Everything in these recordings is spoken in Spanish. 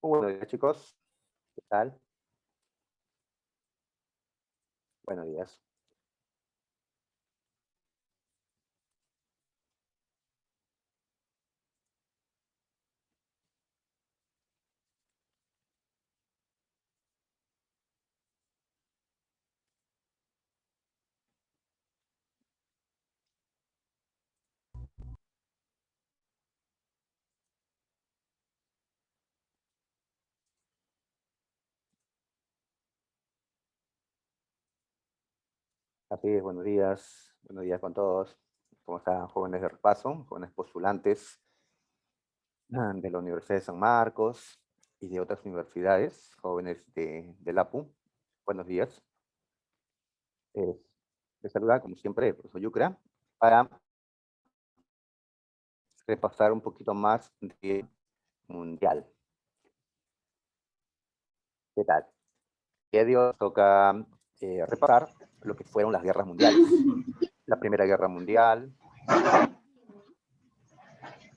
Buenos días, chicos. ¿Qué tal? Buenos días. Así es, buenos días. Buenos días con todos. ¿Cómo están, jóvenes de repaso, jóvenes postulantes de la Universidad de San Marcos y de otras universidades, jóvenes de la APU? Buenos días. Eh, Les saluda, como siempre, el profesor Yucra, para repasar un poquito más de mundial. ¿Qué tal? El día de hoy toca repasar lo que fueron las guerras mundiales. La Primera Guerra Mundial,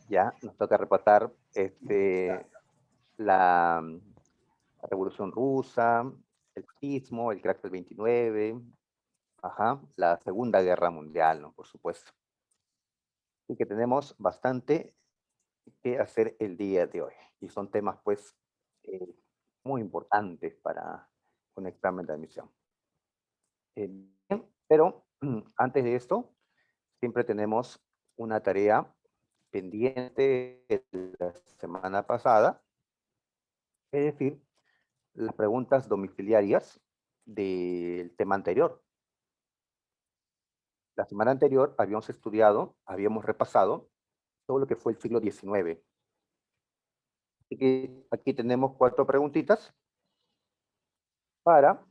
ya nos toca repasar la Revolución Rusa, el fascismo, el crack del 29, la Segunda Guerra Mundial, ¿no? Por supuesto. Así que tenemos bastante que hacer el día de hoy. Y son temas, pues, eh, muy importantes para un examen de admisión. Pero antes de esto, siempre tenemos una tarea pendiente de la semana pasada, es decir, las preguntas domiciliarias del tema anterior. La semana anterior habíamos estudiado, habíamos repasado todo lo que fue el siglo XIX. Así que aquí tenemos 4 preguntitas para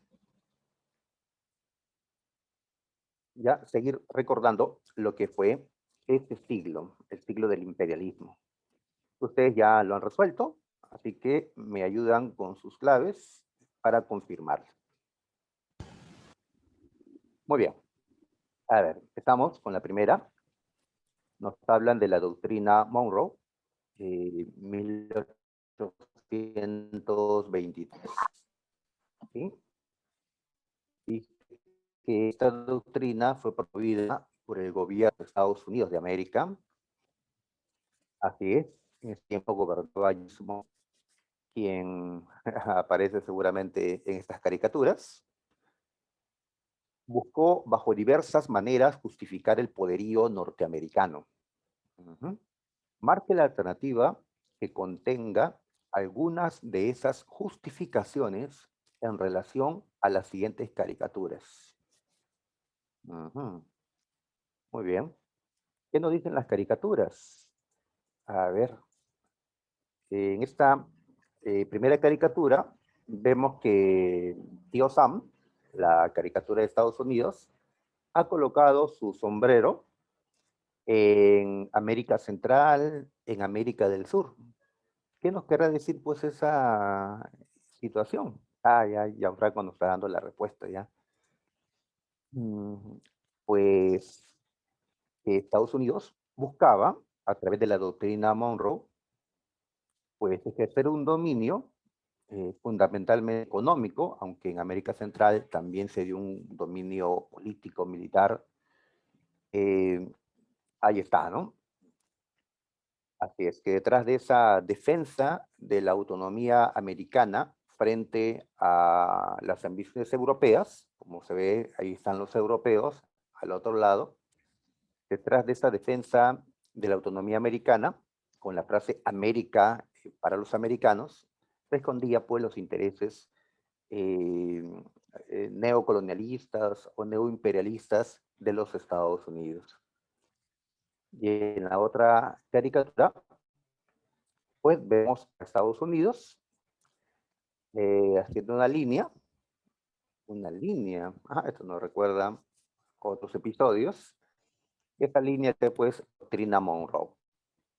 ya seguir recordando lo que fue este siglo, el siglo del imperialismo. Ustedes ya lo han resuelto, así que me ayudan con sus claves para confirmar. Muy bien. A ver, empezamos con la primera. Nos hablan de la doctrina Monroe, 1823. ¿Sí? Y que esta doctrina fue promovida por el gobierno de Estados Unidos de América. Así es, en ese tiempo gobernaba Gizmo, quien aparece seguramente en estas caricaturas. Buscó bajo diversas maneras justificar el poderío norteamericano. Marque la alternativa que contenga algunas de esas justificaciones en relación a las siguientes caricaturas. Muy bien. ¿Qué nos dicen las caricaturas? A ver, en esta primera caricatura vemos que Tío Sam, la caricatura de Estados Unidos, ha colocado su sombrero en América Central, en América del Sur. ¿Qué nos querrá decir pues esa situación? Ya Gianfranco nos está dando la respuesta ya. Mm, Pues Estados Unidos buscaba, a través de la doctrina Monroe, pues ejercer un dominio fundamentalmente económico, aunque en América Central también se dio un dominio político, militar. Ahí está, ¿no? Así es que detrás de esa defensa de la autonomía americana frente a las ambiciones europeas, como se ve, ahí están los europeos al otro lado, detrás de esa defensa de la autonomía americana, con la frase América para los americanos, se escondía pues los intereses eh, neocolonialistas o neoimperialistas de los Estados Unidos. Y en la otra caricatura, pues vemos a Estados Unidos haciendo una línea, esto nos recuerda otros episodios, esta línea de pues doctrina Monroe,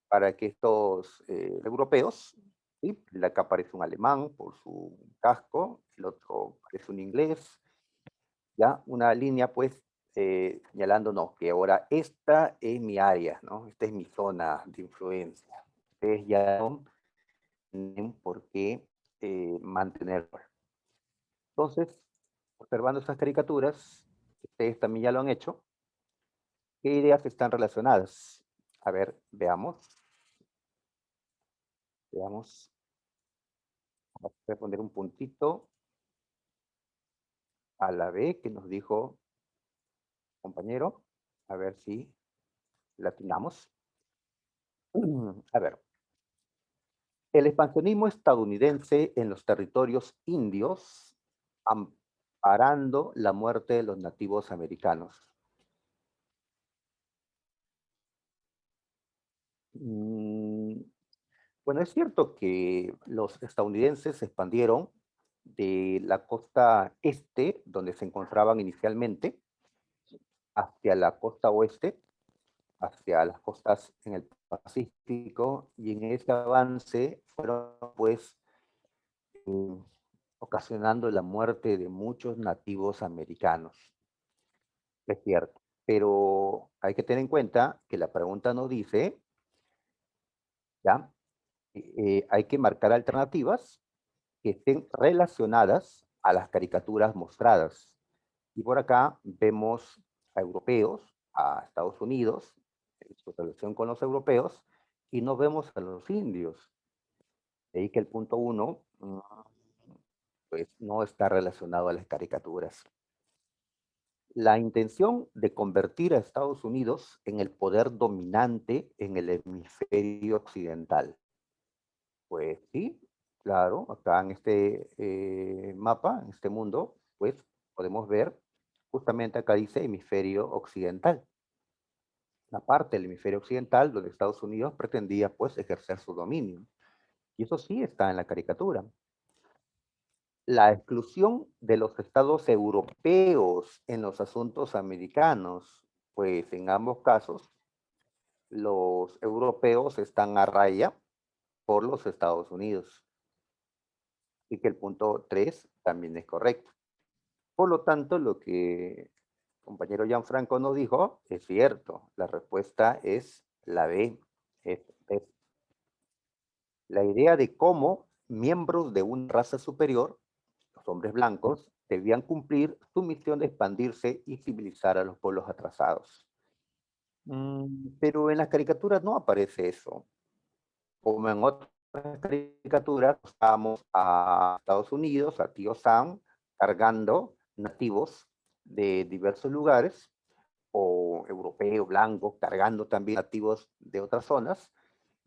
para que estos europeos, ¿sí? La que aparece un alemán por su casco, el otro es un inglés, ya una línea pues señalándonos que ahora esta es mi área, ¿no? Esta es mi zona de influencia. Ustedes ya tienen por qué mantenerlo. Entonces, observando estas caricaturas, ustedes también ya lo han hecho, ¿qué ideas están relacionadas? A ver, veamos. Veamos. Voy a poner un puntito a la B que nos dijo el compañero. A ver si latinamos. A ver. El expansionismo estadounidense en los territorios indios, amparando la muerte de los nativos americanos. Mm, Bueno, es cierto que los estadounidenses se expandieron de la costa este, donde se encontraban inicialmente, hacia la costa oeste, hacia las costas en el Pacífico, y en ese avance fueron pues eh, ocasionando la muerte de muchos nativos americanos. Es cierto, pero hay que tener en cuenta que la pregunta no dice, ¿ya? Hay que marcar alternativas que estén relacionadas a las caricaturas mostradas. Y por acá vemos a europeos, a Estados Unidos, en su relación con los europeos, y no vemos a los indios. De ahí que el punto uno, pues no está relacionado a las caricaturas. La intención de convertir a Estados Unidos en el poder dominante en el hemisferio occidental. Pues sí, claro, acá en este mapa, en este mundo, pues podemos ver, justamente acá dice hemisferio occidental, la parte del hemisferio occidental donde Estados Unidos pretendía pues ejercer su dominio. Y eso sí está en la caricatura. La exclusión de los estados europeos en los asuntos americanos, pues en ambos casos, los europeos están a raya por los Estados Unidos. Y que el punto 3 también es correcto. Por lo tanto, lo que el compañero Gianfranco nos dijo es cierto. La respuesta es la B. Es la idea de cómo miembros de una raza superior, los hombres blancos, debían cumplir su misión de expandirse y civilizar a los pueblos atrasados. Pero en las caricaturas no aparece eso. Como en otras caricaturas, estamos a Estados Unidos, a Tío Sam, cargando nativos de diversos lugares, o europeos, blancos, cargando también nativos de otras zonas,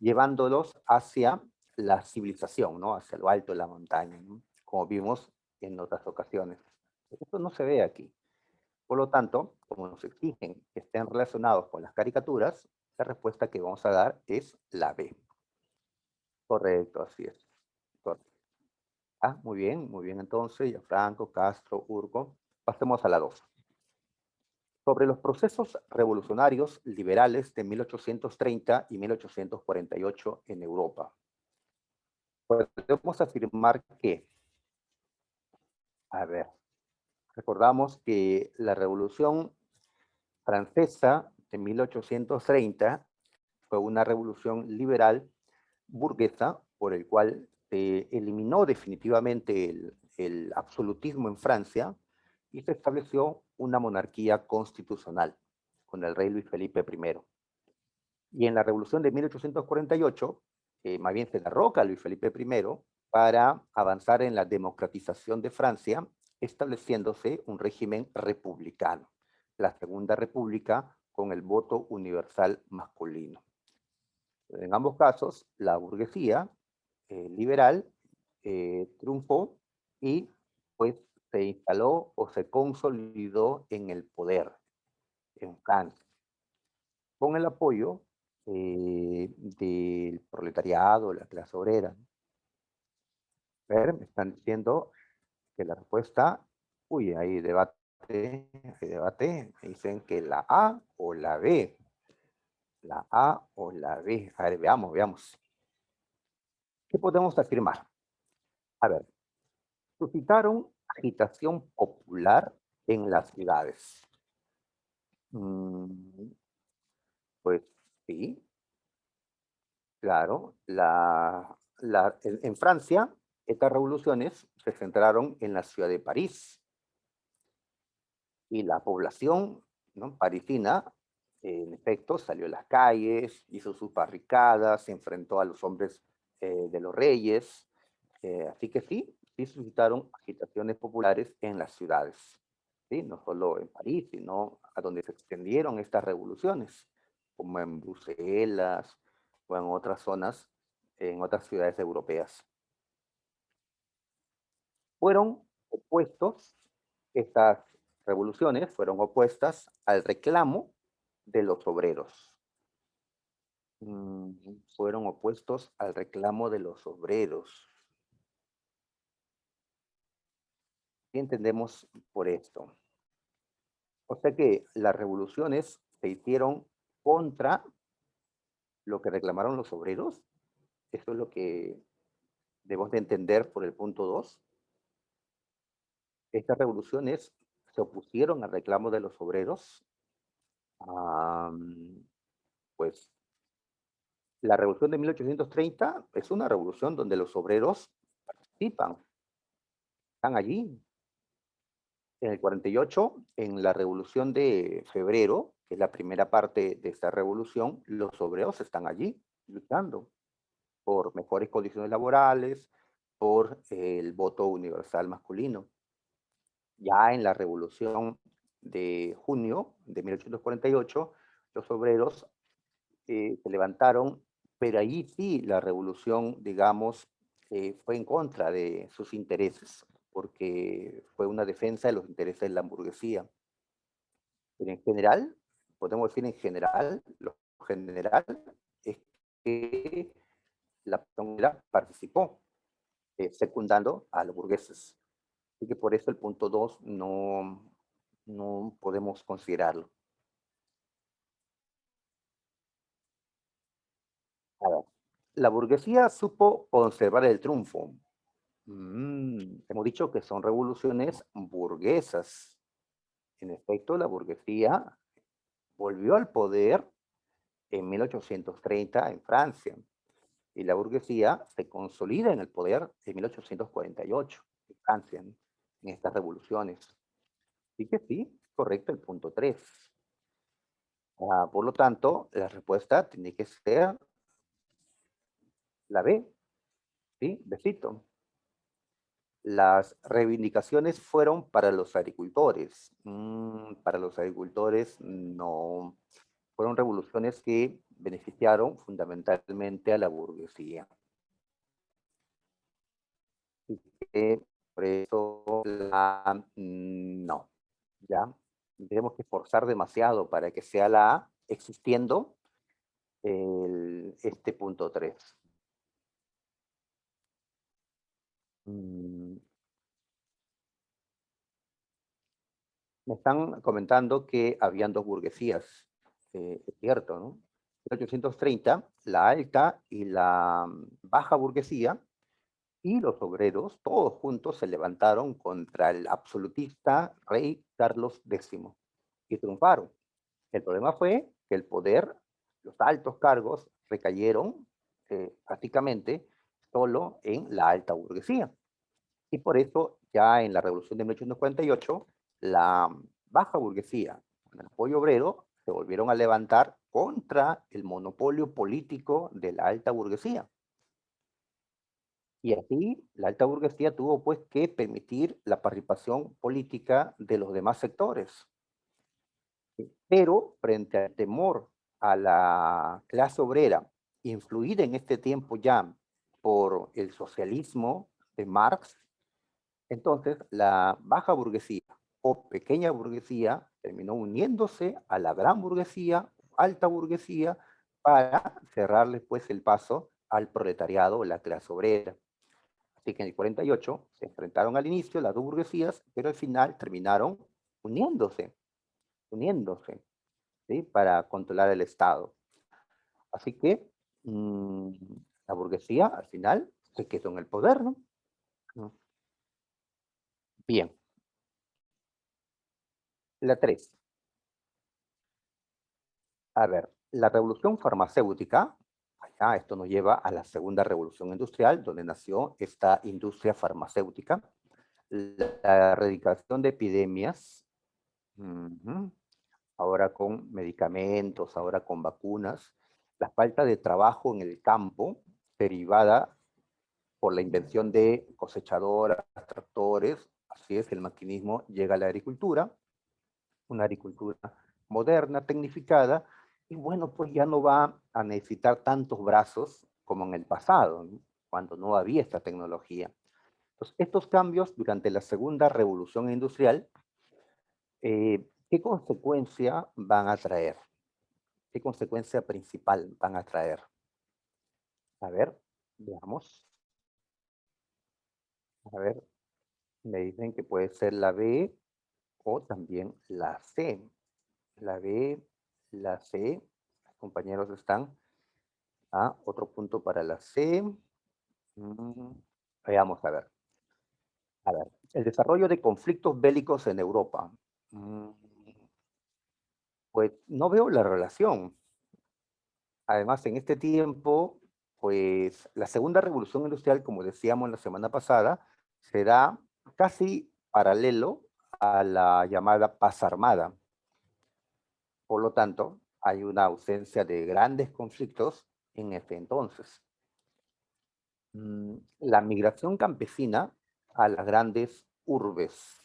llevándolos hacia la civilización, ¿no? Hacia lo alto de la montaña, ¿no? Como vimos en otras ocasiones. Esto no se ve aquí. Por lo tanto, como nos exigen que estén relacionados con las caricaturas, la respuesta que vamos a dar es la B. Correcto, así es. Correcto. Muy bien entonces, ya Franco, Castro, Urco. Pasemos a la 2. Sobre los procesos revolucionarios liberales de 1830 y 1848 en Europa. Podemos afirmar que, a ver, recordamos que la Revolución Francesa de 1830 fue una revolución liberal burguesa por el cual se eliminó definitivamente el absolutismo en Francia y se estableció una monarquía constitucional con el rey Luis Felipe I. Y en la revolución de 1848, más bien se derroca a Luis Felipe I para avanzar en la democratización de Francia, estableciéndose un régimen republicano, la Segunda República con el voto universal masculino. En ambos casos, la burguesía liberal triunfó y pues se instaló o se consolidó en el poder en Francia, con el apoyo del proletariado, la clase obrera. A ver, me están diciendo que la respuesta, uy, hay debate, me dicen que la A o la B, la A o la B. A ver, veamos, veamos. ¿Qué podemos afirmar? A ver, suscitaron agitación popular en las ciudades. Mm, pues sí, claro, la en Francia, estas revoluciones se centraron en la ciudad de París. Y la población, ¿no?, parisina, en efecto, salió a las calles, hizo sus barricadas, se enfrentó a los hombres de los reyes. Así que sí, sí suscitaron agitaciones populares en las ciudades. ¿Sí? No solo en París, sino a donde se extendieron estas revoluciones, como en Bruselas o en otras zonas, en otras ciudades europeas. Fueron opuestos, estas revoluciones fueron opuestas al reclamo de los obreros. Fueron opuestos al reclamo de los obreros. ¿Qué entendemos por esto? O sea que las revoluciones se hicieron contra lo que reclamaron los obreros. Eso es lo que debemos de entender por el punto 2. Estas revoluciones se opusieron al reclamo de los obreros. Pues la revolución de 1830 es una revolución donde los obreros participan, están allí. En el 48, en la revolución de febrero, que es la primera parte de esta revolución, los obreros están allí luchando por mejores condiciones laborales, por el voto universal masculino. Ya en la revolución de junio de 1848, los obreros se levantaron, pero allí sí la revolución, digamos, fue en contra de sus intereses, porque fue una defensa de los intereses de la burguesía. Pero en general, podemos decir en general, lo general es que la comunidad participó, secundando a los burgueses. Así que por eso el punto 2 no podemos considerarlo. A ver, la burguesía supo conservar el triunfo. Hemos dicho que son revoluciones burguesas. En efecto, la burguesía volvió al poder en 1830 en Francia y la burguesía se consolida en el poder en 1848 en Francia, ¿no?, en estas revoluciones. Así que sí, correcto el punto 3. Por lo tanto, la respuesta tiene que ser la B, ¿sí? Besito. Las reivindicaciones fueron para los agricultores. Para los agricultores no. Fueron revoluciones que beneficiaron fundamentalmente a la burguesía. Y que por eso no. ¿Ya? Tenemos que esforzar demasiado para que sea la A, existiendo este punto 3. Me están comentando que habían dos burguesías. Es cierto, ¿no? En 1830, la alta y la baja burguesía y los obreros, todos juntos, se levantaron contra el absolutista rey Carlos X y triunfaron. El problema fue que el poder, los altos cargos, recayeron prácticamente solo en la alta burguesía. Y por eso, ya en la Revolución de 1848, la baja burguesía, con el apoyo obrero, se volvieron a levantar contra el monopolio político de la alta burguesía. Y así, la alta burguesía tuvo pues que permitir la participación política de los demás sectores. Pero frente al temor a la clase obrera, influida en este tiempo ya por el socialismo de Marx, entonces la baja burguesía o pequeña burguesía terminó uniéndose a la gran burguesía, alta burguesía, para cerrarle pues el paso al proletariado o la clase obrera. Así que en el 48 se enfrentaron al inicio las dos burguesías, pero al final terminaron uniéndose, uniéndose, ¿sí?, para controlar el Estado. Así que la burguesía al final se quedó en el poder, ¿no? Bien, la 3. A ver, la revolución farmacéutica allá esto nos lleva a la segunda revolución industrial, donde nació esta industria farmacéutica, la erradicación de epidemias, ujú, ahora con medicamentos, ahora con vacunas, la falta de trabajo en el campo, derivada por la invención de cosechadoras, tractores, así es, el maquinismo llega a la agricultura, una agricultura moderna, tecnificada, y bueno, pues ya no va a necesitar tantos brazos como en el pasado, ¿no? Cuando no había esta tecnología. Entonces, estos cambios durante la segunda revolución industrial, ¿qué consecuencia van a traer? ¿Qué consecuencia principal van a traer? A ver, veamos. A ver, me dicen que puede ser la B o también la C. La B, la C, los compañeros están. Otro punto para la C. Mm, Veamos, a ver. A ver, el desarrollo de conflictos bélicos en Europa. Mm, Pues no veo la relación. Además, en este tiempo, pues la segunda revolución industrial, como decíamos la semana pasada, será casi paralelo a la llamada paz armada. Por lo tanto, hay una ausencia de grandes conflictos en este entonces. La migración campesina a las grandes urbes.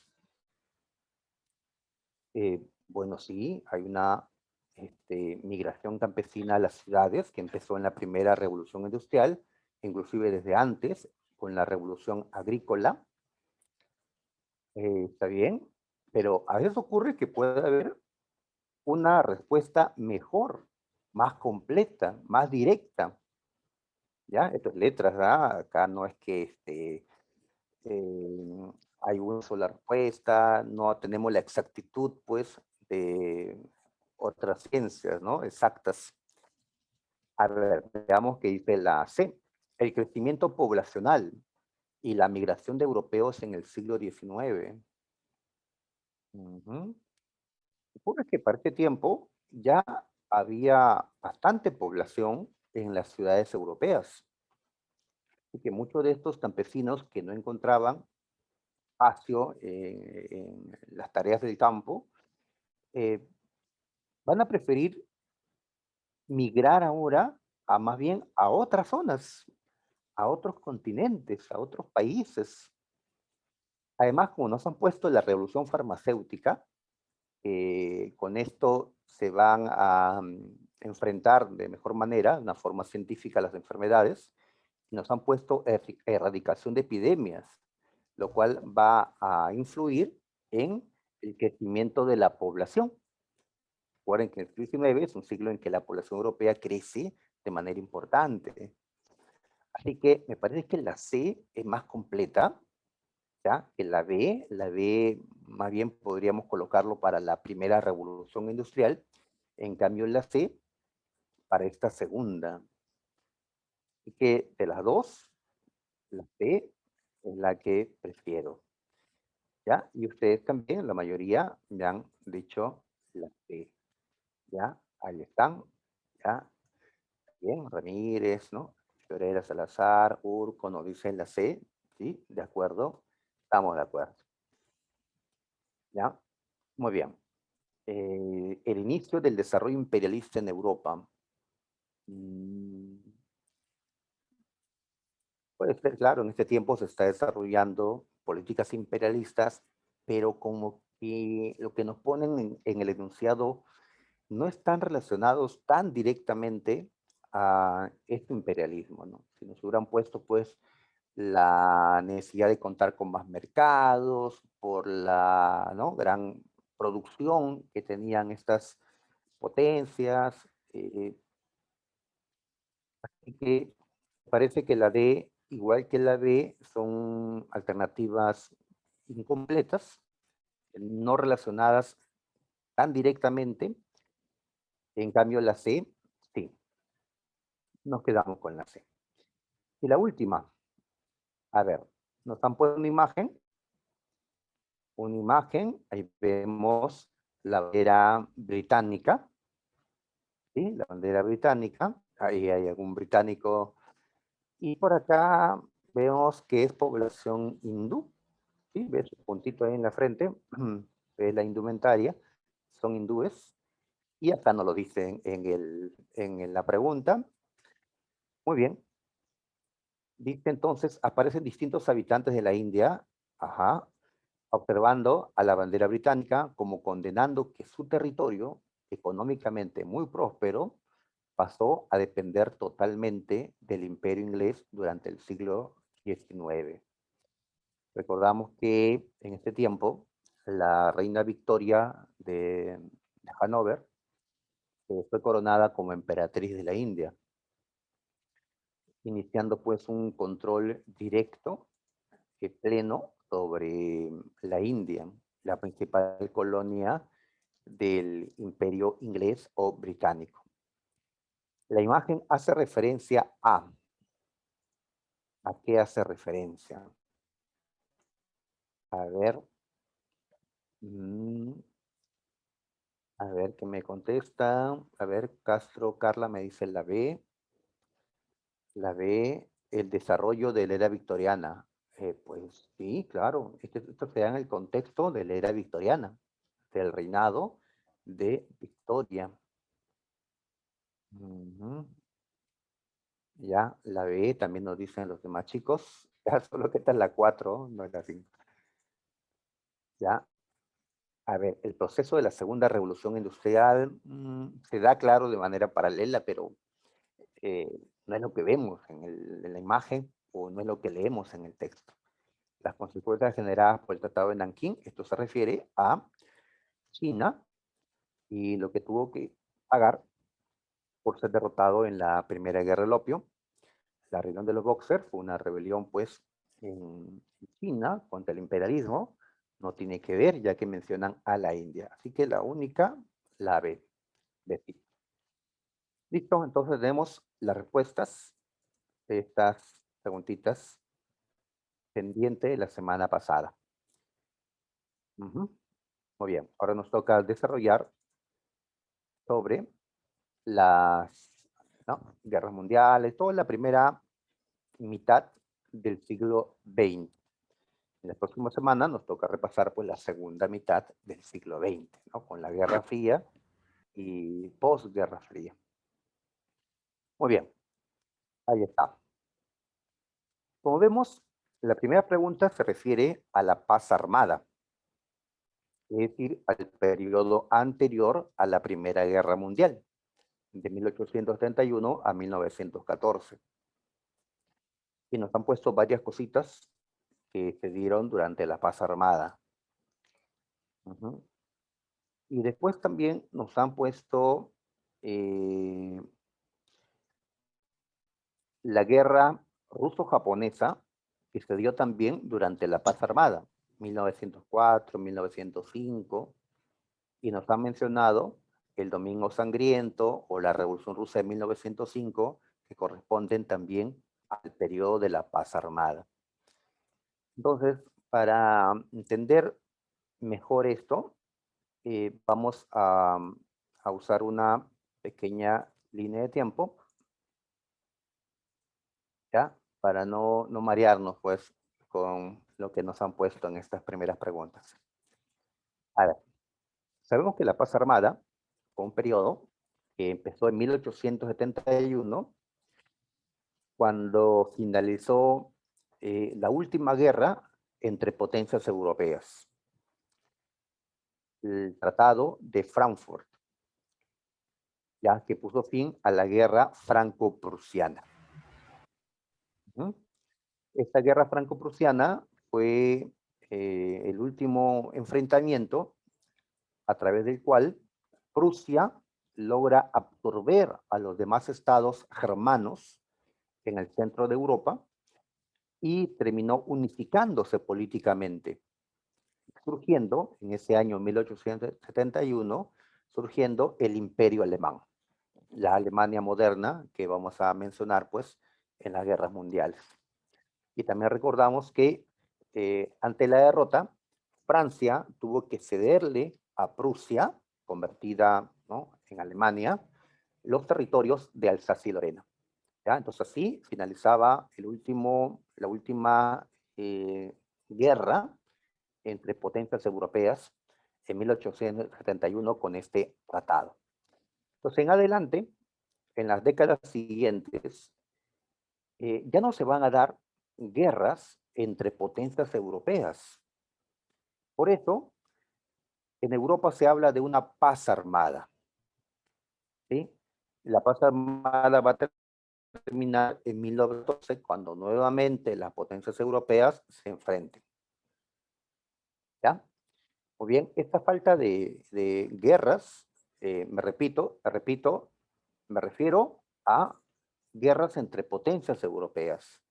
Bueno, sí, hay una migración campesina a las ciudades que empezó en la primera revolución industrial, inclusive desde antes, con la revolución agrícola. Está bien, pero a veces ocurre que puede haber una respuesta mejor, más completa, más directa. ¿Ya? Esto es letras, ¿verdad? Acá no es que eh, hay una sola respuesta, no tenemos la exactitud, pues, de otras ciencias, ¿no? Exactas. A ver, veamos qué dice la C. El crecimiento poblacional y la migración de europeos en el siglo XIX. Ujú. Ocurre que para este tiempo ya había bastante población en las ciudades europeas y que muchos de estos campesinos que no encontraban espacio en las tareas del campo, eh, van a preferir migrar ahora a más bien a otras zonas, a otros continentes, a otros países. Además, como nos han puesto la revolución farmacéutica, con esto se van a enfrentar de mejor manera, de una forma científica, las enfermedades. Nos han puesto erradicación de epidemias, lo cual va a influir en el crecimiento de la población. Recuerden que el siglo XIX es un siglo en que la población europea crece de manera importante. Así que me parece que la C es más completa, ¿ya? Que la B. La B más bien podríamos colocarlo para la primera revolución industrial, en cambio la C para esta segunda. Y que de las dos, la C es la que prefiero. ¿Ya? Y ustedes también, la mayoría, me han dicho la C. ¿Ya? Ahí están. ¿Ya? Bien, Ramírez, ¿no? Pereira, Salazar, Urco, nos dicen la C. ¿Sí? De acuerdo. Estamos de acuerdo. ¿Ya? Muy bien. El inicio del desarrollo imperialista en Europa. Mm, Puede ser, claro, en este tiempo se está desarrollando políticas imperialistas, pero como que lo que nos ponen en el enunciado no están relacionados tan directamente a este imperialismo, ¿no? Si nos hubieran puesto, pues, la necesidad de contar con más mercados, por la, ¿no?, gran producción que tenían estas potencias, así que parece que la D, igual que la B, son alternativas incompletas, no relacionadas tan directamente. En cambio, la C, sí, nos quedamos con la C. Y la última, a ver, nos han puesto una imagen, ahí vemos la bandera británica, ¿sí? La bandera británica, Ahí hay algún británico. Y por acá vemos que es población hindú. ¿Sí? ¿Ves el puntito ahí en la frente? Es la indumentaria. Son hindúes. Y acá no lo dicen en la pregunta. Muy bien. Dice entonces, aparecen distintos habitantes de la India, ajá, observando a la bandera británica como condenando que su territorio, económicamente muy próspero, pasó a depender totalmente del imperio inglés durante el siglo XIX. Recordamos que en este tiempo la reina Victoria de Hannover fue coronada como emperatriz de la India, iniciando pues un control directo y pleno sobre la India, la principal colonia del imperio inglés o británico. La imagen hace referencia ¿a qué hace referencia? A ver, mm, a ver qué me contesta. A ver, Castro, Carla me dice la B, el desarrollo de la era victoriana. Pues sí, claro, esto se da en el contexto de la era victoriana, del reinado de Victoria. Ujú. Ya, la B también nos dicen los demás chicos. Ya, solo que esta es la 4, no es la 5. Ya, a ver, el proceso de la segunda revolución industrial se da, claro, de manera paralela, pero eh, no es lo que vemos en la imagen o no es lo que leemos en el texto. Las consecuencias generadas por el Tratado de Nankín, esto se refiere a China y lo que tuvo que pagar por ser derrotado en la Primera Guerra del Opio. La rebelión de los Boxers fue una rebelión, pues, en China contra el imperialismo. No tiene que ver, ya que mencionan a la India. Así que la única, la B. B. Listo, entonces vemos las respuestas de estas preguntitas pendientes de la semana pasada. Ujú. Muy bien, ahora nos toca desarrollar sobre las, ¿no?, guerras mundiales, toda la primera mitad del siglo XX. En la próxima semana nos toca repasar pues la segunda mitad del siglo XX, ¿no?, con la Guerra Fría y posguerra fría. Muy bien, ahí está. Como vemos, la primera pregunta se refiere a la paz armada, es decir, al periodo anterior a la Primera Guerra Mundial, de 1831 a 1914. Y nos han puesto varias cositas que se dieron durante la paz armada. Ujú. Y después también nos han puesto eh, la guerra ruso-japonesa, que se dio también durante la paz armada, 1904, 1905, y nos han mencionado el Domingo Sangriento o la Revolución Rusa de 1905, que corresponden también al periodo de la paz armada. Entonces, para entender mejor esto, vamos a usar una pequeña línea de tiempo, ¿ya? Para no marearnos, pues, con lo que nos han puesto en estas primeras preguntas. A ver, sabemos que la paz armada fue un periodo que empezó en 1871, cuando finalizó la última guerra entre potencias europeas, el Tratado de Frankfurt, ya que puso fin a la guerra franco-prusiana. Esta guerra franco-prusiana fue el último enfrentamiento a través del cual Prusia logra absorber a los demás estados germanos en el centro de Europa y terminó unificándose políticamente, surgiendo en ese año 1871, surgiendo el Imperio Alemán, la Alemania moderna que vamos a mencionar pues en las guerras mundiales. Y también recordamos que ante la derrota, Francia tuvo que cederle a Prusia, convertida, ¿no?, en Alemania, los territorios de Alsacia y Lorena. ¿Ya? Entonces así finalizaba la última guerra entre potencias europeas en 1871 con este tratado. Entonces en adelante, en las décadas siguientes, ya no se van a dar guerras entre potencias europeas. Por eso, en Europa se habla de una paz armada, ¿sí? La paz armada va a terminar en 1912, cuando nuevamente las potencias europeas se enfrenten. ¿Ya? Muy bien, esta falta de guerras, me refiero a guerras entre potencias europeas,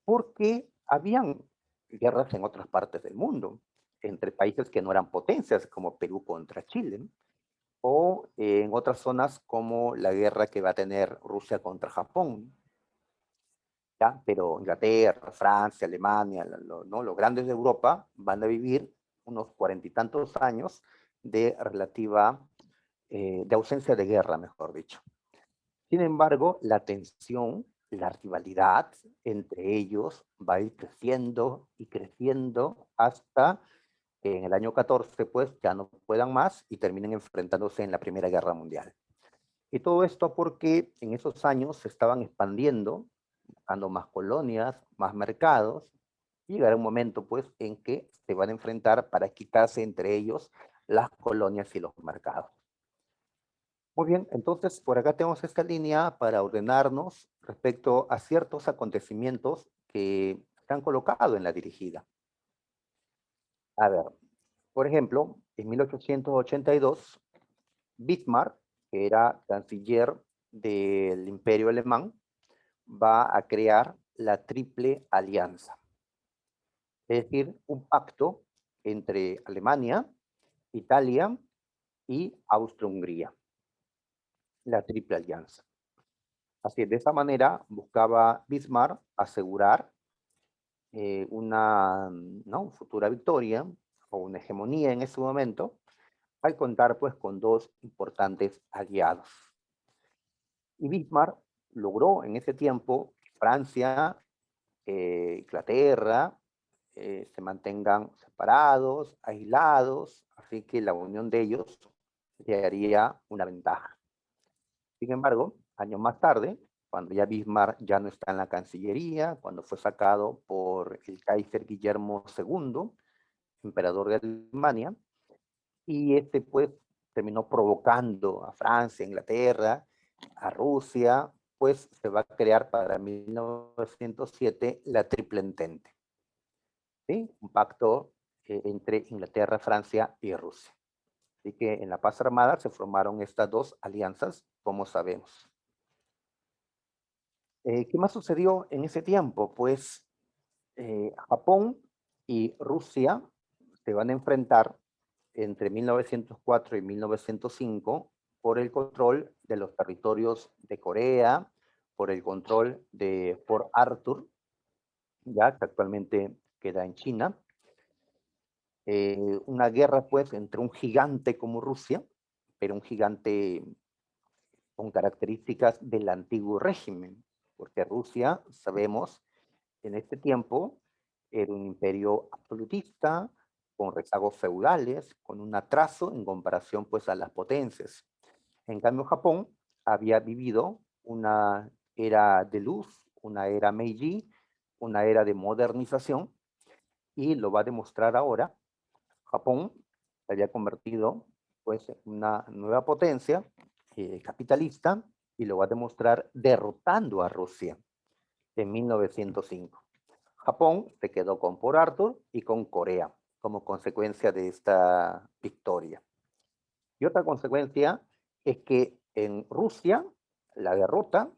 porque habían guerras en otras partes del mundo, entre países que no eran potencias, como Perú contra Chile, o en otras zonas como la guerra que va a tener Rusia contra Japón, ¿ya? Pero Inglaterra, Francia, Alemania, ¿no? Los grandes de Europa van a vivir unos 40 y tantos años de de ausencia de guerra, mejor dicho. Sin embargo, la tensión, la rivalidad entre ellos va a ir creciendo y creciendo hasta que en el año 14, pues, ya no puedan más y terminen enfrentándose en la Primera Guerra Mundial. Y todo esto porque en esos años se estaban expandiendo, buscando más colonias, más mercados, y llegará un momento, pues, en que se van a enfrentar para quitarse entre ellos las colonias y los mercados. Muy bien, entonces por acá tenemos esta línea para ordenarnos respecto a ciertos acontecimientos que se han colocado en la dirigida. A ver, por ejemplo, en 1882, Bismarck, que era canciller del Imperio Alemán, va a crear la Triple Alianza, es decir, un pacto entre Alemania, Italia y Austria-Hungría, la Triple Alianza. Así, de esa manera buscaba Bismarck asegurar una, ¿no? futura victoria o una hegemonía en ese momento, al contar pues con dos importantes aliados. Y Bismarck logró en ese tiempo que Francia, Inglaterra, se mantengan separados, aislados, así que la unión de ellos le daría una ventaja. Sin embargo, años más tarde, cuando ya Bismarck ya no está en la Cancillería, cuando fue sacado por el Kaiser Guillermo II, emperador de Alemania, y este pues terminó provocando a Francia, a Inglaterra, a Rusia, pues se va a crear para 1907 la Triple Entente, ¿sí? Un pacto entre Inglaterra, Francia y Rusia. Así que en la paz armada se formaron estas dos alianzas, como sabemos. ¿Qué más sucedió en ese tiempo? Pues Japón y Rusia se van a enfrentar entre 1904 y 1905 por el control de los territorios de Corea, por el control de Port Arthur, ya que actualmente queda en China. Una guerra pues entre un gigante como Rusia, pero un gigante con características del antiguo régimen, porque Rusia, sabemos, en este tiempo era un imperio absolutista, con rezagos feudales, con un atraso en comparación pues a las potencias. En cambio, Japón había vivido una era de luz, una era Meiji, una era de modernización, y lo va a demostrar ahora. Japón se había convertido pues en una nueva potencia capitalista, y lo va a demostrar derrotando a Rusia en 1905. Japón se quedó con Port Arthur y con Corea como consecuencia de esta victoria. Y otra consecuencia es que en Rusia la derrota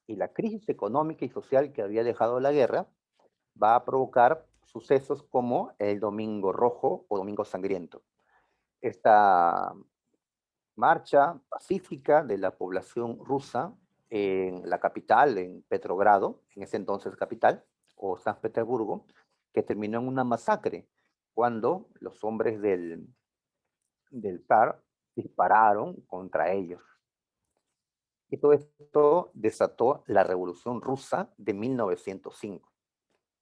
y la crisis económica y social que había dejado la guerra va a provocar sucesos como el Domingo Rojo o Domingo Sangriento. Esta marcha pacífica de la población rusa en la capital, en Petrogrado, en ese entonces capital, o San Petersburgo, que terminó en una masacre cuando los hombres del zar dispararon contra ellos. Y todo esto desató la Revolución Rusa de 1905,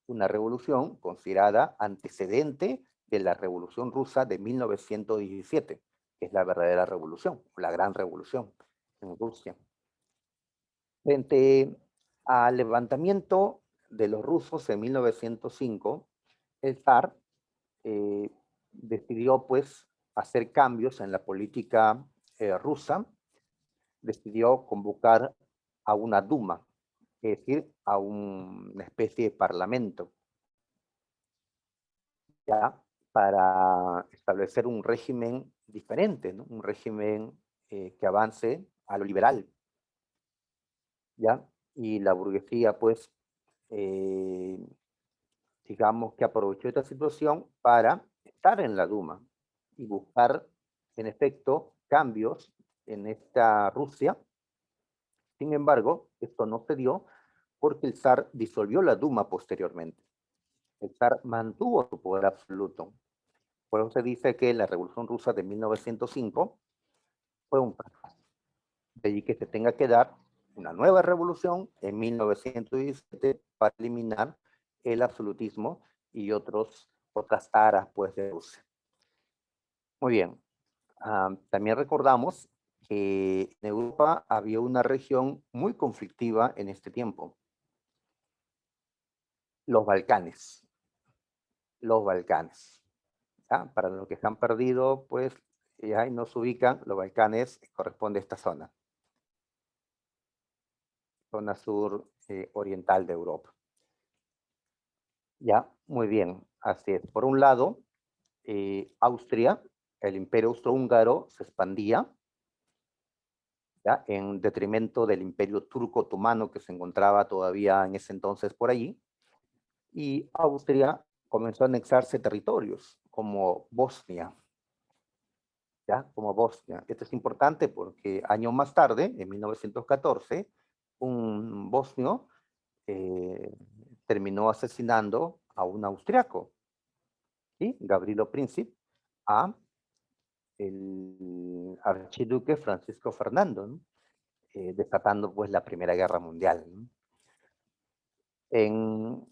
una revolución considerada antecedente de la Revolución Rusa de 1917, que es la verdadera revolución, la gran revolución en Rusia. Frente al levantamiento de los rusos en 1905, el zar decidió pues hacer cambios en la política rusa, decidió convocar a una Duma, es decir, a una especie de parlamento, ya para establecer un régimen diferente, ¿no? Un régimen que avance a lo liberal, ¿ya? Y la burguesía, pues, eh, digamos que aprovechó esta situación para estar en la Duma y buscar, en efecto, cambios en esta Rusia. Sin embargo, esto no se dio porque el zar disolvió la Duma posteriormente. El zar mantuvo su poder absoluto. Por eso se dice que la Revolución Rusa de 1905 fue un fracaso. De allí que se tenga que dar una nueva revolución en 1917 para eliminar el absolutismo y otras taras pues, de Rusia. Muy bien. También recordamos que en Europa había una región muy conflictiva en este tiempo. Los Balcanes. Los Balcanes. ¿Ya? Para los que se han perdido, pues ya no se ubican, los Balcanes corresponde a esta zona sur oriental de Europa. Ya, muy bien, así es. Por un lado, Austria, el imperio austrohúngaro se expandía, ¿ya? En detrimento del imperio turco-otomano que se encontraba todavía en ese entonces por allí, y Austria comenzó a anexarse territorios como Bosnia, ¿ya? Como Bosnia. Esto es importante porque años más tarde, en 1914, un bosnio terminó asesinando a un austriaco, ¿sí? Gavrilo Princip, a el archiduque Francisco Fernando, ¿no? Desatando pues la Primera Guerra Mundial, ¿no? En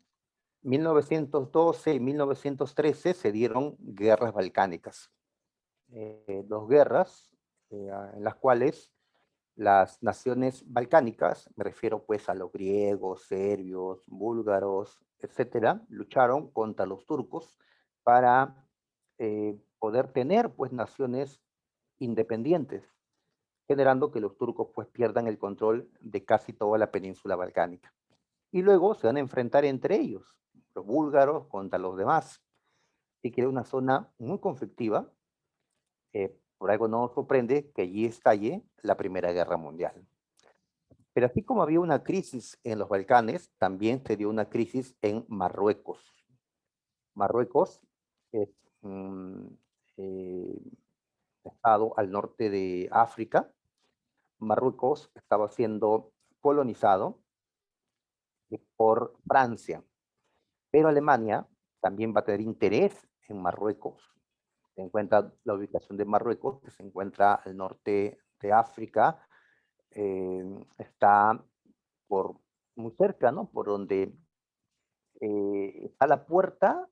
1912 y 1913 se dieron guerras balcánicas, dos guerras en las cuales las naciones balcánicas, me refiero pues a los griegos, serbios, búlgaros, etcétera, lucharon contra los turcos para poder tener pues naciones independientes, generando que los turcos pues pierdan el control de casi toda la península balcánica. Y luego se van a enfrentar entre ellos, los búlgaros contra los demás. Así que era una zona muy conflictiva. Por algo no nos sorprende que allí estalle la Primera Guerra Mundial. Pero así como había una crisis en los Balcanes, también se dio una crisis en Marruecos. Marruecos es un estado al norte de África. Marruecos estaba siendo colonizado por Francia, pero Alemania también va a tener interés en Marruecos. Se encuentra la ubicación de Marruecos, que se encuentra al norte de África, está por muy cerca, ¿no? Por donde está la puerta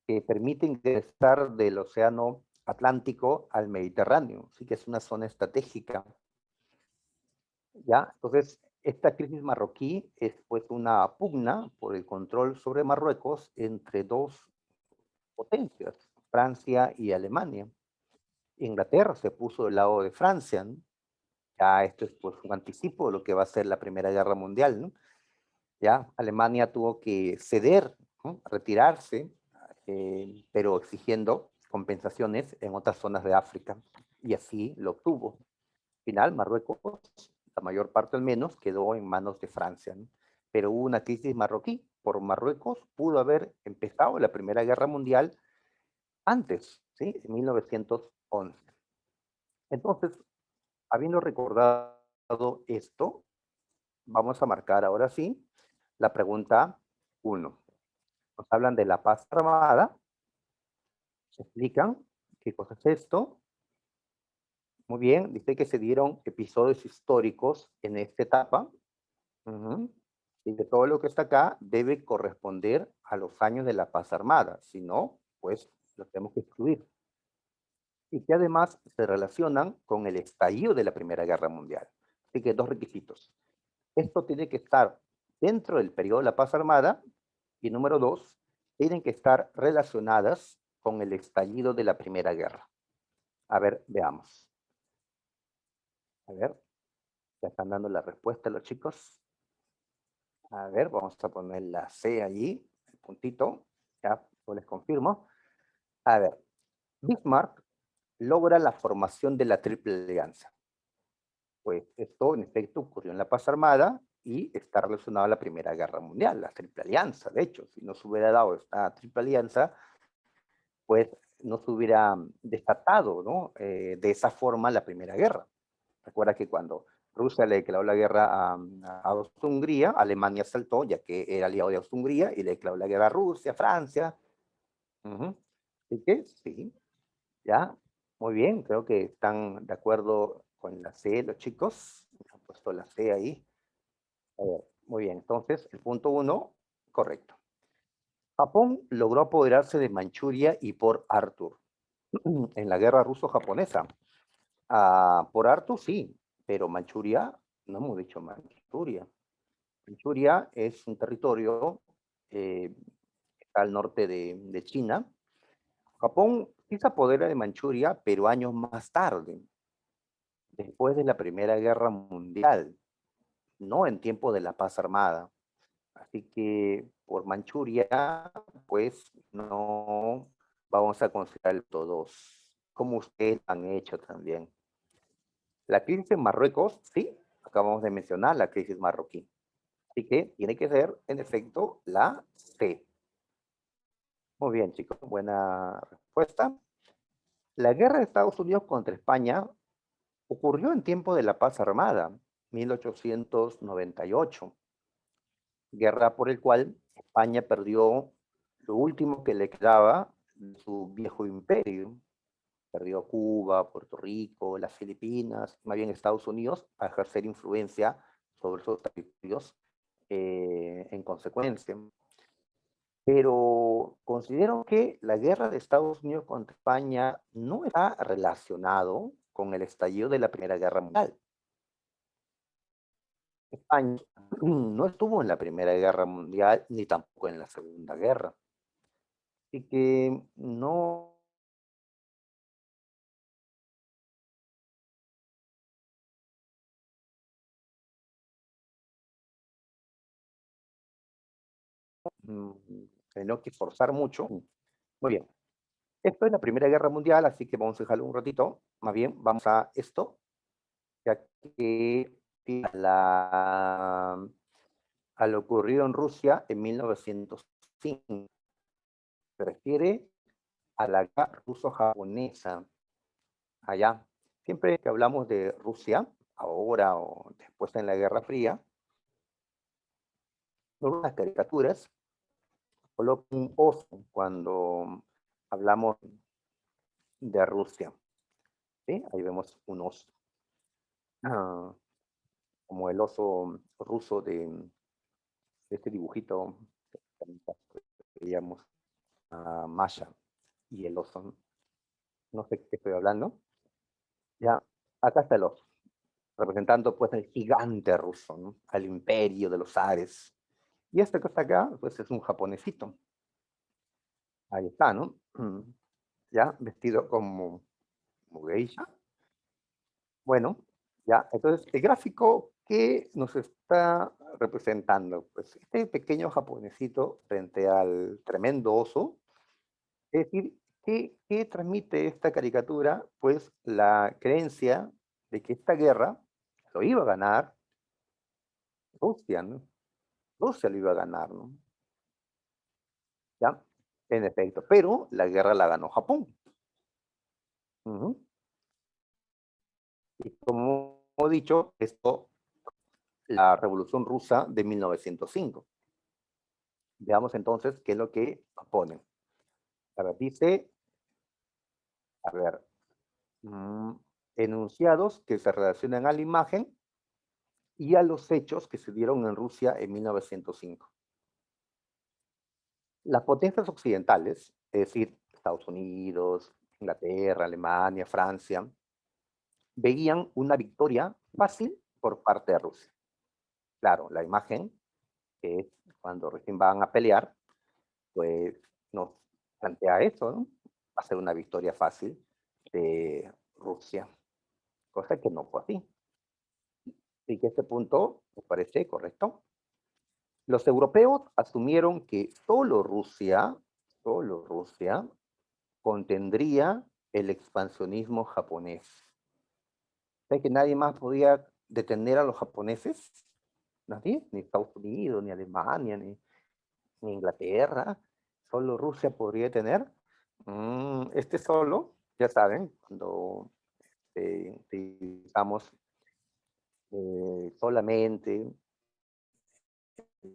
que permite ingresar del Océano Atlántico al Mediterráneo, sí que es una zona estratégica. ¿Ya? Entonces, esta crisis marroquí es pues una pugna por el control sobre Marruecos entre dos potencias, Francia y Alemania. Inglaterra se puso del lado de Francia, ¿no? Ya esto es pues un anticipo de lo que va a ser la Primera Guerra Mundial, ¿no? Ya Alemania tuvo que ceder, ¿no? Retirarse, pero exigiendo compensaciones en otras zonas de África, y así lo obtuvo. Al final, Marruecos, la mayor parte al menos, quedó en manos de Francia, ¿no? Pero hubo una crisis marroquí. Por Marruecos pudo haber empezado la Primera Guerra Mundial antes, ¿sí? En 1911. Entonces, habiendo recordado esto, vamos a marcar ahora sí la pregunta 1. Nos hablan de la paz armada, se explican qué cosa es esto, Muy bien, dice que se dieron episodios históricos en esta etapa. Ujú. Y que todo lo que está acá debe corresponder a los años de la paz armada. Si no, pues lo tenemos que excluir. Y que además se relacionan con el estallido de la Primera Guerra Mundial. Así que dos requisitos. Esto tiene que estar dentro del periodo de la paz armada y número dos, tienen que estar relacionadas con el estallido de la Primera Guerra. A ver, veamos. A ver, ya están dando la respuesta los chicos. A ver, vamos a poner la C allí, el puntito. Ya, yo les confirmo. A ver, Bismarck logra la formación de la Triple Alianza. Pues esto en efecto ocurrió en la paz armada y está relacionado a la Primera Guerra Mundial, la Triple Alianza. De hecho, si no se hubiera dado esta Triple Alianza, pues no se hubiera desatado, ¿no? De esa forma la Primera Guerra. Recuerda que cuando Rusia le declaró la guerra a Austria-Hungría, Alemania saltó, ya que era aliado de Austria-Hungría, y le declaró la guerra a Rusia, Francia. Uh-huh. Así que sí, ya, muy bien, creo que están de acuerdo con la C, los chicos. Han puesto la C ahí. A ver, muy bien, entonces el punto 1, correcto. Japón logró apoderarse de Manchuria y Port Arthur en la guerra ruso-japonesa. Por Arthur sí, pero Manchuria, no hemos dicho Manchuria. Manchuria es un territorio eh, al norte de China. Japón sí se apodera de Manchuria, pero años más tarde, después de la Primera Guerra Mundial, no en tiempo de la paz armada. Así que por Manchuria, pues no vamos a considerar todos, como ustedes han hecho también. La crisis en Marruecos, sí, acabamos de mencionar la crisis marroquí. Así que tiene que ser, en efecto, la C. Muy bien, chicos, buena respuesta. La guerra de Estados Unidos contra España ocurrió en tiempo de la paz armada, 1898. Guerra por el cual España perdió lo último que le quedaba de su viejo imperio. Perdió Cuba, Puerto Rico, las Filipinas, más bien Estados Unidos, a ejercer influencia sobre esos territorios en consecuencia. Pero considero que la guerra de Estados Unidos contra España no está relacionado con el estallido de la Primera Guerra Mundial. España no estuvo en la Primera Guerra Mundial ni tampoco en la Segunda Guerra. Así que no mm, tenemos que esforzar mucho. Muy bien. Esto es la Primera Guerra Mundial, así que vamos a dejarlo un ratito. Más bien, vamos a esto, ya que a lo ocurrido en Rusia en 1905. Se refiere a la guerra ruso-japonesa. Allá, siempre que hablamos de Rusia, ahora o después en la Guerra Fría, las caricaturas colocan un oso cuando hablamos de Rusia. ¿Sí? Ahí vemos un oso. Ah, como el oso ruso de este dibujito que veíamos a Masha y el oso. No sé qué estoy hablando. Ya, acá está el oso, representando pues el gigante ruso, ¿no? Al imperio de los zares. Y este que está acá, pues es un japonesito. Ahí está, ¿no? Ya, vestido como geisha. Bueno, ya, entonces el gráfico que nos está representando, pues este pequeño japonesito frente al tremendo oso, es decir, ¿qué transmite esta caricatura? Pues la creencia de que esta guerra lo iba a ganar Rusia, ¿no? Rusia lo iba a ganar, ¿no? ¿Ya? En efecto, pero la guerra la ganó Japón. Ujú. Y como he dicho, esto, la Revolución Rusa de 1905. Veamos entonces qué es lo que ponen. A ver, dice, a ver, mm, enunciados que se relacionan a la imagen y a los hechos que se dieron en Rusia en 1905. Las potencias occidentales, es decir, Estados Unidos, Inglaterra, Alemania, Francia, veían una victoria fácil por parte de Rusia. Claro, la imagen, que es cuando recién van a pelear, pues nos plantea eso, ¿no? Va a ser una victoria fácil de Rusia, cosa que no fue así. Así que este punto me parece correcto. Los europeos asumieron que solo Rusia contendría el expansionismo japonés. ¿Sabes que nadie más podía detener a los japoneses? Nadie, ni Estados Unidos, ni Alemania, ni Inglaterra. Solo Rusia podría tener. Este solo, ya saben, cuando utilizamos solamente,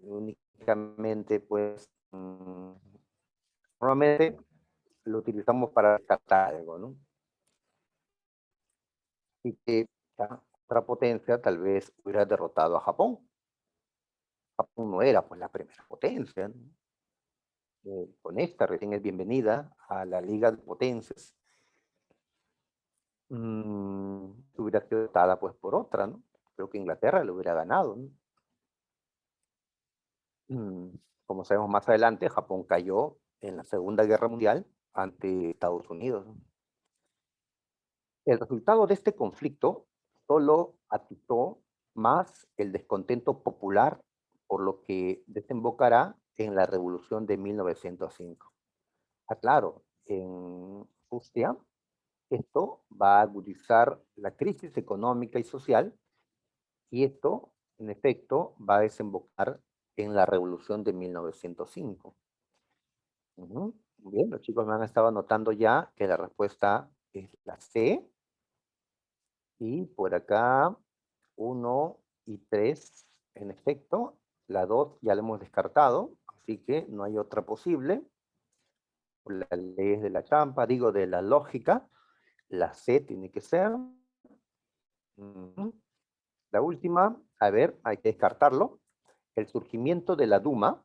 únicamente, pues, normalmente lo utilizamos para descartar algo, ¿no? Y que ya otra potencia tal vez hubiera derrotado a Japón. Japón no era pues la primera potencia, ¿no? Con esta recién es bienvenida a la Liga de Potencias. Hubiera sido derrotada pues por otra, ¿no? Creo que Inglaterra lo hubiera ganado, ¿no? Como sabemos más adelante, Japón cayó en la Segunda Guerra Mundial ante Estados Unidos, ¿no? El resultado de este conflicto solo atizó más el descontento popular, por lo que desembocará en la Revolución de 1905. Ah, claro, en Rusia esto va a agudizar la crisis económica y social, y esto, en efecto, va a desembocar en la Revolución de 1905. Ujú. Bien, los chicos me han estado anotando ya que la respuesta es la C. Y por acá, 1 y 3, en efecto, la 2 ya la hemos descartado, así que no hay otra posible. Por las leyes de la trampa, digo, de la lógica, la C tiene que ser. Ujú. La última, a ver, hay que descartarlo. El surgimiento de la Duma,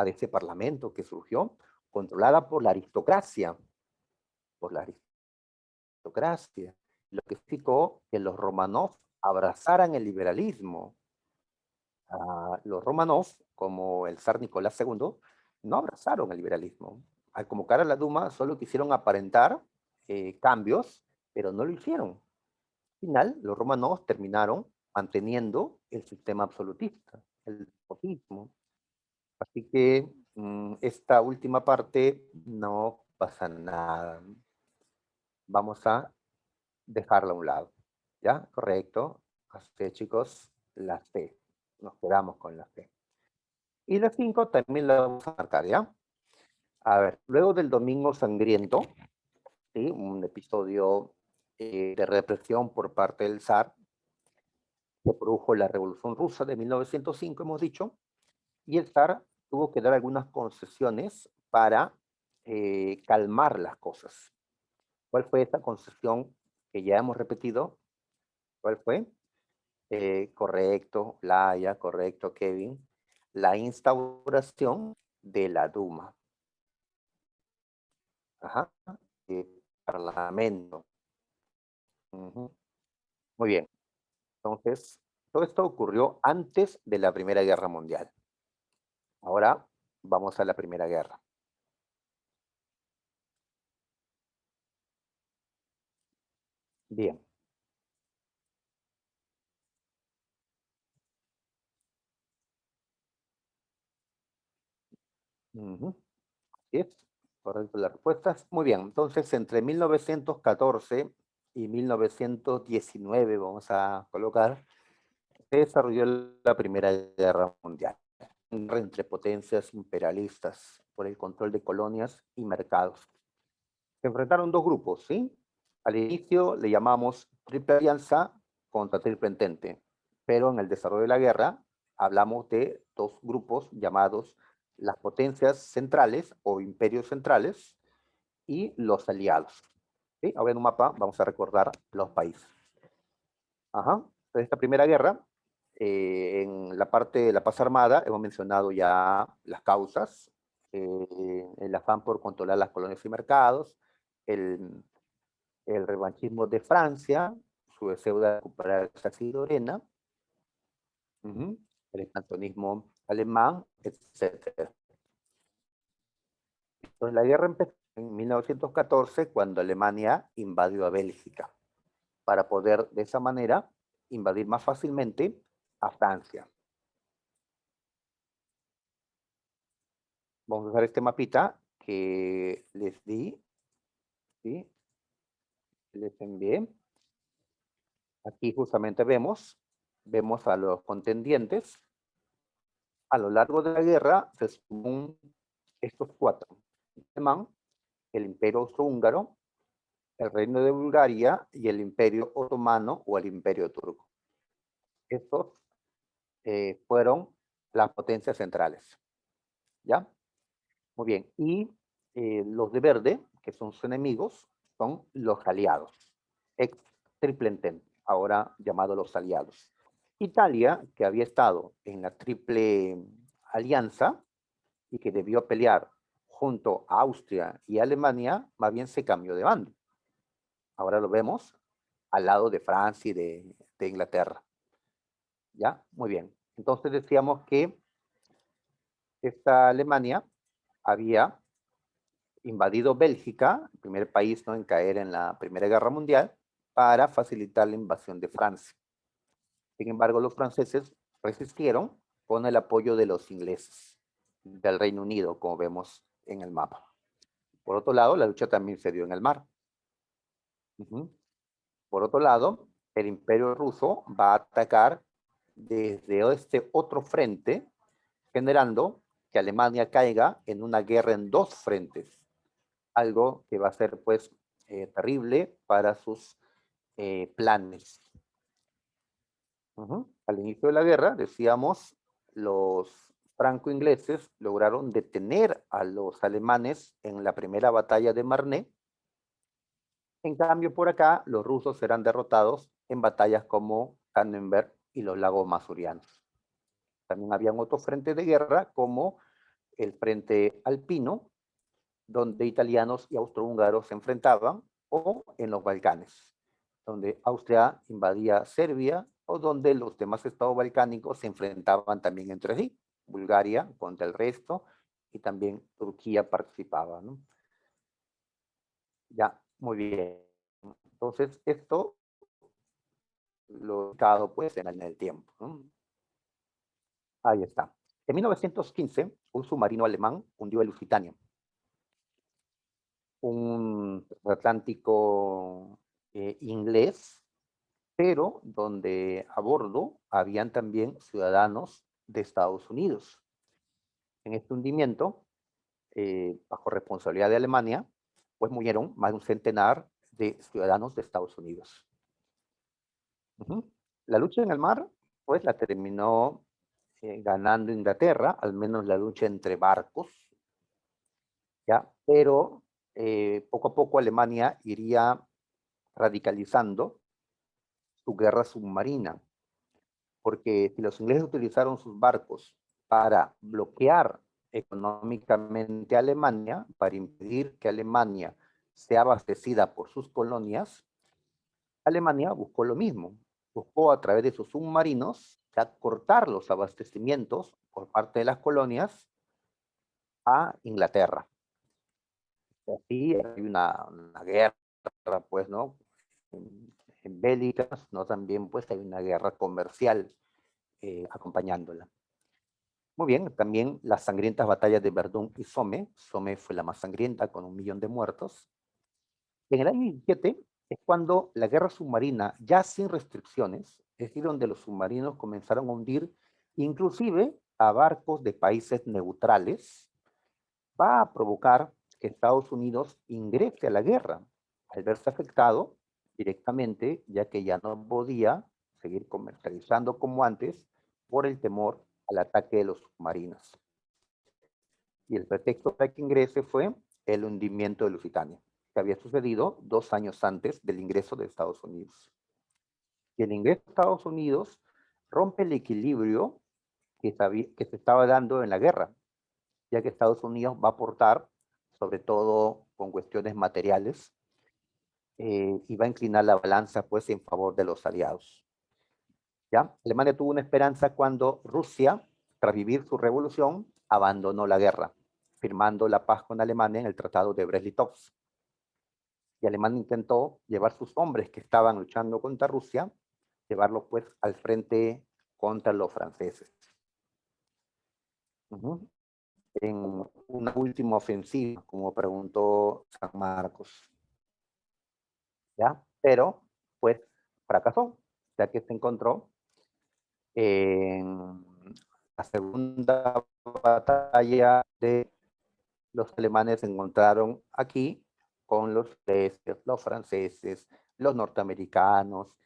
de ese parlamento que surgió, controlada por la aristocracia, lo que significó que los Romanov abrazaran el liberalismo. Los Romanov, como el zar Nicolás II, no abrazaron el liberalismo. Al convocar a la Duma, solo quisieron aparentar cambios, pero no lo hicieron. Al final, los Romanov terminaron manteniendo el sistema absolutista, el despotismo. Así que esta última parte no pasa nada. Vamos a dejarla a un lado. ¿Ya? Correcto. Así que, chicos, la C. Nos quedamos con la C. Y la 5 también la vamos a marcar, ¿ya? A ver, luego del Domingo Sangriento, ¿sí? Un episodio de represión por parte del zar, se produjo la Revolución Rusa de 1905, hemos dicho, y el zar tuvo que dar algunas concesiones para calmar las cosas. ¿Cuál fue esta concesión que ya hemos repetido? ¿Cuál fue? Correcto, Laia, correcto, Kevin. La instauración de la Duma. Ajá. Parlamento. Ujú. Muy bien. Entonces, todo esto ocurrió antes de la Primera Guerra Mundial. Ahora vamos a la Primera Guerra. Bien. Ujú. Así es. Correcto las respuestas. Muy bien. Entonces, entre 1914 y 1919, vamos a colocar, se desarrolló la Primera Guerra Mundial entre potencias imperialistas por el control de colonias y mercados. Se enfrentaron dos grupos, ¿sí? Al inicio le llamamos Triple Alianza contra Triple Entente, pero en el desarrollo de la guerra hablamos de dos grupos llamados las potencias centrales o imperios centrales y los aliados. ¿Sí? Ahora en un mapa vamos a recordar los países. Ajá. Entonces, esta primera guerra, en la parte de la paz armada, hemos mencionado ya las causas, el afán por controlar las colonias y mercados, el, el revanchismo de Francia, su deseo de recuperar Alsacia y Lorena, ujú, el expansionismo alemán, etc. Entonces, la guerra empezó en 1914 cuando Alemania invadió a Bélgica para poder de esa manera invadir más fácilmente a Francia. Vamos a usar este mapita que les di, ¿sí? Les envié. Aquí justamente vemos a los contendientes. A lo largo de la guerra se suman estos cuatro: el alemán, el imperio austrohúngaro, el reino de Bulgaria y el imperio otomano o el imperio turco. Estos fueron las potencias centrales, ¿ya? Muy bien. Y los de verde, que son sus enemigos, son los aliados. Ex Triple Entente, ahora llamados los aliados. Italia, que había estado en la Triple Alianza y que debió pelear junto a Austria y Alemania, más bien se cambió de bando. Ahora lo vemos al lado de Francia y de Inglaterra. ¿Ya? Muy bien. Entonces decíamos que esta Alemania había invadido Bélgica, el primer país, ¿no?, en caer en la Primera Guerra Mundial, para facilitar la invasión de Francia. Sin embargo, los franceses resistieron con el apoyo de los ingleses, del Reino Unido, como vemos en el mapa. Por otro lado, la lucha también se dio en el mar. Por otro lado, el Imperio Ruso va a atacar desde este otro frente, generando que Alemania caiga en una guerra en dos frentes, algo que va a ser pues terrible para sus planes. Al inicio de la guerra, decíamos, los franco-ingleses lograron detener a los alemanes en la primera batalla de Marne. En cambio, por acá, los rusos serán derrotados en batallas como Tannenberg y los lagos masurianos. También habían otros frentes de guerra, como el frente alpino, donde italianos y austrohúngaros se enfrentaban, o en los Balcanes, donde Austria invadía Serbia, o donde los demás estados balcánicos se enfrentaban también entre sí, Bulgaria contra el resto, y también Turquía participaba, ¿no? Ya, muy bien. Entonces, esto lo he pues en el tiempo, ¿no? Ahí está. En 1915, un submarino alemán hundió el Lusitania, un atlántico inglés, pero donde a bordo habían también ciudadanos de Estados Unidos. En este hundimiento, bajo responsabilidad de Alemania, pues murieron más de un centenar de ciudadanos de Estados Unidos. La lucha en el mar, pues la terminó ganando Inglaterra, al menos la lucha entre barcos, ¿ya? Pero poco a poco Alemania iría radicalizando su guerra submarina, porque si los ingleses utilizaron sus barcos para bloquear económicamente a Alemania, para impedir que Alemania sea abastecida por sus colonias, Alemania buscó lo mismo, buscó a través de sus submarinos cortar los abastecimientos por parte de las colonias a Inglaterra. Así hay una guerra, pues, ¿no? En bélicas, ¿no? También, pues, hay una guerra comercial acompañándola. Muy bien, también las sangrientas batallas de Verdún y Somme. Somme fue la más sangrienta, con 1 millón de muertos. En el año 17 es cuando la guerra submarina, ya sin restricciones, es decir, donde los submarinos comenzaron a hundir inclusive a barcos de países neutrales, va a provocar que Estados Unidos ingrese a la guerra, al verse afectado directamente, ya que ya no podía seguir comercializando como antes por el temor al ataque de los submarinos. Y el pretexto para que ingrese fue el hundimiento de Lusitania, que había sucedido 2 años antes del ingreso de Estados Unidos. Y el ingreso de Estados Unidos rompe el equilibrio que se estaba dando en la guerra, ya que Estados Unidos va a aportar, sobre todo con cuestiones materiales, y va a inclinar la balanza pues en favor de los aliados. ¿Ya? Alemania tuvo una esperanza cuando Rusia, tras vivir su revolución, abandonó la guerra, firmando la paz con Alemania en el Tratado de Brest-Litovsk. Y Alemania intentó llevar sus hombres que estaban luchando contra Rusia, llevarlos pues al frente contra los franceses. En una última ofensiva, como preguntó San Marcos. ¿Ya? Pero, pues, fracasó, ya que se encontró en la segunda batalla de los alemanes se encontraron aquí con los franceses, los norteamericanos,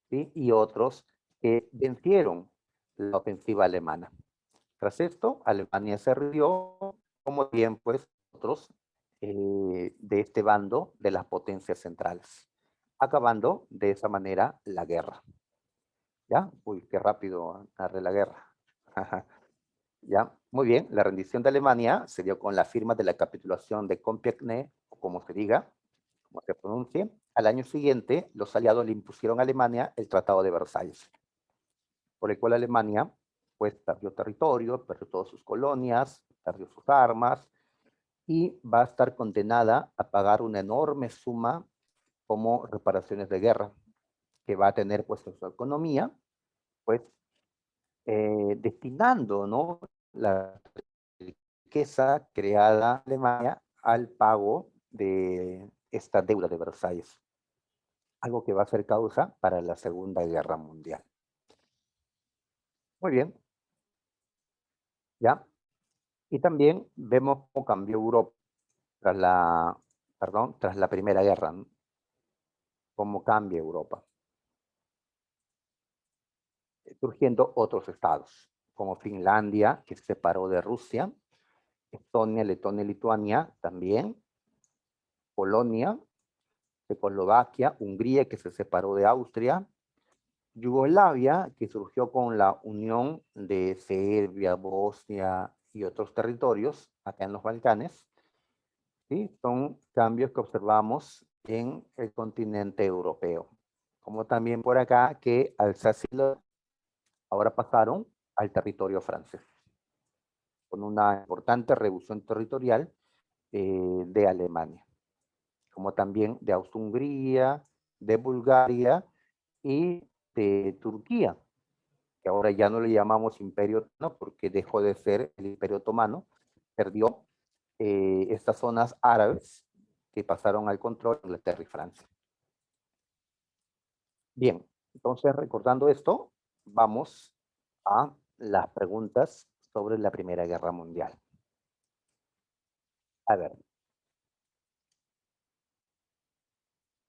¿sí? Y otros que vencieron la ofensiva alemana. Tras esto, Alemania se rindió, como bien pues otros de este bando de las potencias centrales, acabando de esa manera la guerra. ¿Ya? Uy, qué rápido narré la guerra. ¿Ya? Muy bien, la rendición de Alemania se dio con la firma de la capitulación de Compiègne, o como se diga, como se pronuncie. Al año siguiente, los aliados le impusieron a Alemania el Tratado de Versalles, por el cual Alemania pues perdió territorio, perdió todas sus colonias, perdió sus armas y va a estar condenada a pagar una enorme suma como reparaciones de guerra que va a tener pues en su economía, pues destinando, ¿no?, la riqueza creada en Alemania al pago de esta deuda de Versalles, algo que va a ser causa para la Segunda Guerra Mundial. Muy bien, ¿ya? Y también vemos cómo cambió Europa tras la Primera Guerra, ¿no? Cómo cambia Europa, surgiendo otros estados, como Finlandia, que se separó de Rusia, Estonia, Letonia y Lituania también, Polonia, Checoslovaquia, Hungría, que se separó de Austria, Yugoslavia, que surgió con la unión de Serbia, Bosnia y otros territorios acá en los Balcanes, ¿sí? Son cambios que observamos en el continente europeo. Como también por acá que Alsacia y Lorena ahora pasaron al territorio francés, con una importante reducción territorial de Alemania, como también de Austria-Hungría, de Bulgaria y de Turquía, que ahora ya no le llamamos Imperio Otomano porque dejó de ser el Imperio Otomano, perdió estas zonas árabes que pasaron al control de Inglaterra y Francia. Bien, entonces recordando esto, vamos a las preguntas sobre la Primera Guerra Mundial. A ver,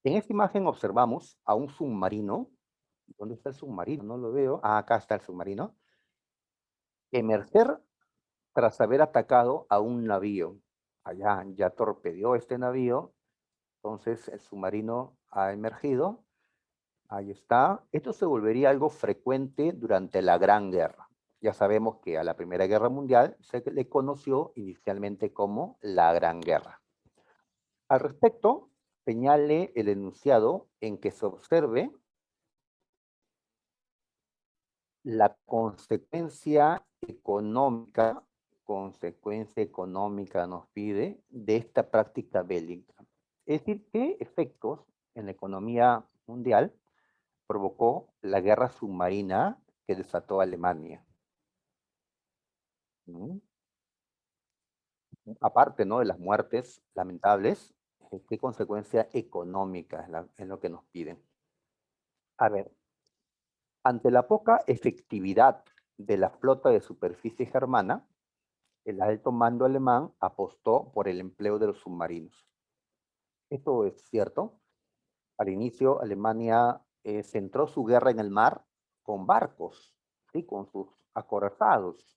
en esta imagen observamos a un submarino. ¿Dónde está el submarino? No lo veo. Ah, acá está el submarino. Emerger tras haber atacado a un navío. Allá ya torpedeó este navío. Entonces el submarino ha emergido. Ahí está. Esto se volvería algo frecuente durante la Gran Guerra. Ya sabemos que a la Primera Guerra Mundial se le conoció inicialmente como la Gran Guerra. Al respecto, señale el enunciado en que se observe la consecuencia económica nos pide de esta práctica bélica. Es decir, ¿qué efectos en la economía mundial provocó la guerra submarina que desató Alemania? Aparte, ¿no?, de las muertes lamentables, ¿qué consecuencia económica es lo que nos piden? A ver, ante la poca efectividad de la flota de superficie germana, el alto mando alemán apostó por el empleo de los submarinos. Esto es cierto. Al inicio, Alemania centró su guerra en el mar con barcos, ¿sí?, con sus acorazados.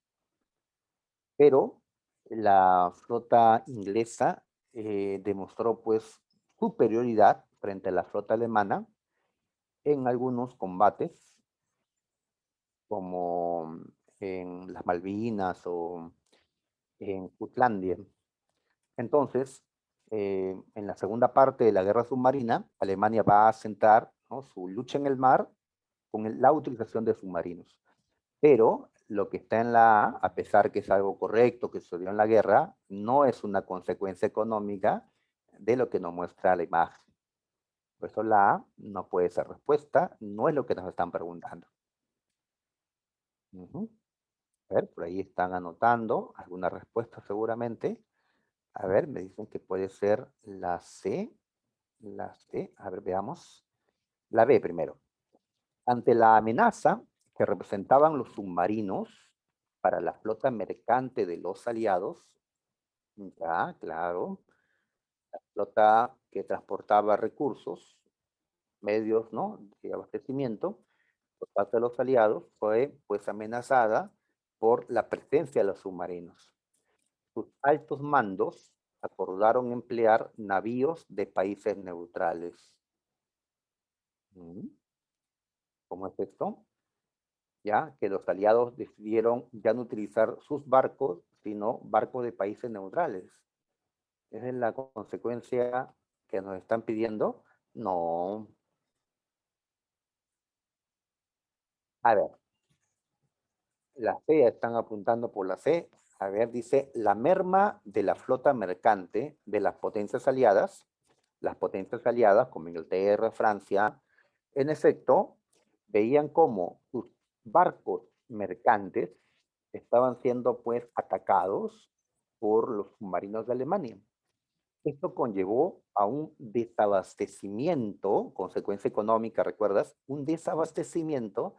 Pero la flota inglesa demostró pues superioridad frente a la flota alemana en algunos combates, como en las Malvinas o en Jutlandia. Entonces, en la segunda parte de la guerra submarina, Alemania va a centrar, ¿no?, su lucha en el mar con la utilización de submarinos. Pero lo que está en la a pesar que es algo correcto, que sucedió en la guerra, no es una consecuencia económica de lo que nos muestra la imagen. Por eso la A no puede ser respuesta, no es lo que nos están preguntando. Ujú. A ver, por ahí están anotando alguna respuesta seguramente. A ver, me dicen que puede ser la C. La C, a ver, veamos. La B primero. Ante la amenaza que representaban los submarinos para la flota mercante de los aliados, ya, claro, la flota que transportaba recursos, medios, ¿no?, de abastecimiento, por parte de los aliados, fue pues amenazada por la presencia de los submarinos. Sus altos mandos acordaron emplear navíos de países neutrales. ¿Cómo es esto? Ya que los aliados decidieron ya no utilizar sus barcos, sino barcos de países neutrales. ¿Esa es la consecuencia que nos están pidiendo? No. A ver, la C, están apuntando por la C. A ver, dice, la merma de la flota mercante de las potencias aliadas como Inglaterra, Francia, en efecto, veían cómo sus barcos mercantes estaban siendo pues atacados por los submarinos de Alemania. Esto conllevó a un desabastecimiento, consecuencia económica, ¿recuerdas? Un desabastecimiento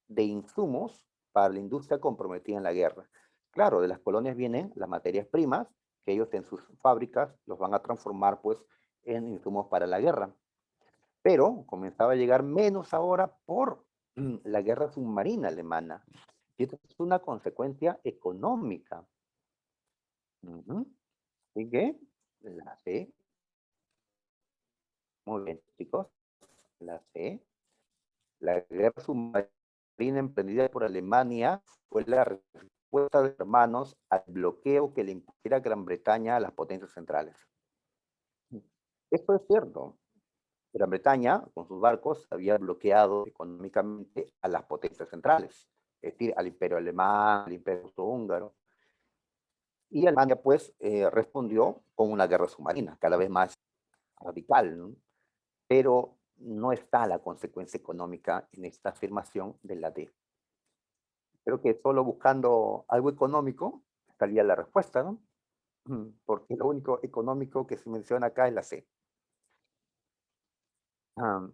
de insumos para la industria comprometida en la guerra. Claro, de las colonias vienen las materias primas, que ellos en sus fábricas los van a transformar pues en insumos para la guerra. Pero comenzaba a llegar menos ahora por la guerra submarina alemana. Y esto es una consecuencia económica. Así que la C, muy bien, chicos, la C, la guerra submarina emprendida por Alemania fue la respuesta de los hermanos al bloqueo que le impusiera Gran Bretaña a las potencias centrales. Esto es cierto. Gran Bretaña, con sus barcos, había bloqueado económicamente a las potencias centrales, es decir, al Imperio Alemán, al Imperio Austrohúngaro. Y Alemania, pues, respondió con una guerra submarina, cada vez más radical, ¿no? Pero no está la consecuencia económica en esta afirmación de la D. Creo que solo buscando algo económico estaría la respuesta, ¿no? Porque lo único económico que se menciona acá es la C.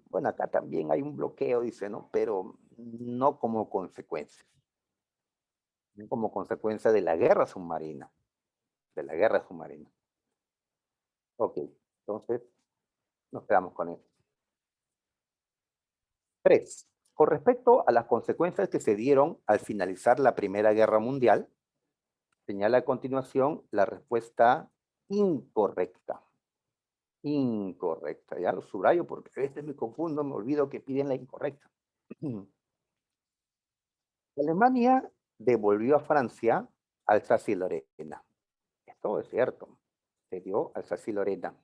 Bueno, acá también hay un bloqueo, dice, ¿no? Pero no como consecuencia. No como consecuencia de la guerra submarina. De la guerra submarina. Ok, entonces nos quedamos con eso. 3. Con respecto a las consecuencias que se dieron al finalizar la Primera Guerra Mundial, señala a continuación la respuesta incorrecta. Incorrecta, ya lo subrayo porque a veces me confundo, me olvido que piden la incorrecta. Alemania devolvió a Francia Alsacia y Lorena. Esto es cierto, se dio Alsacia y Lorena.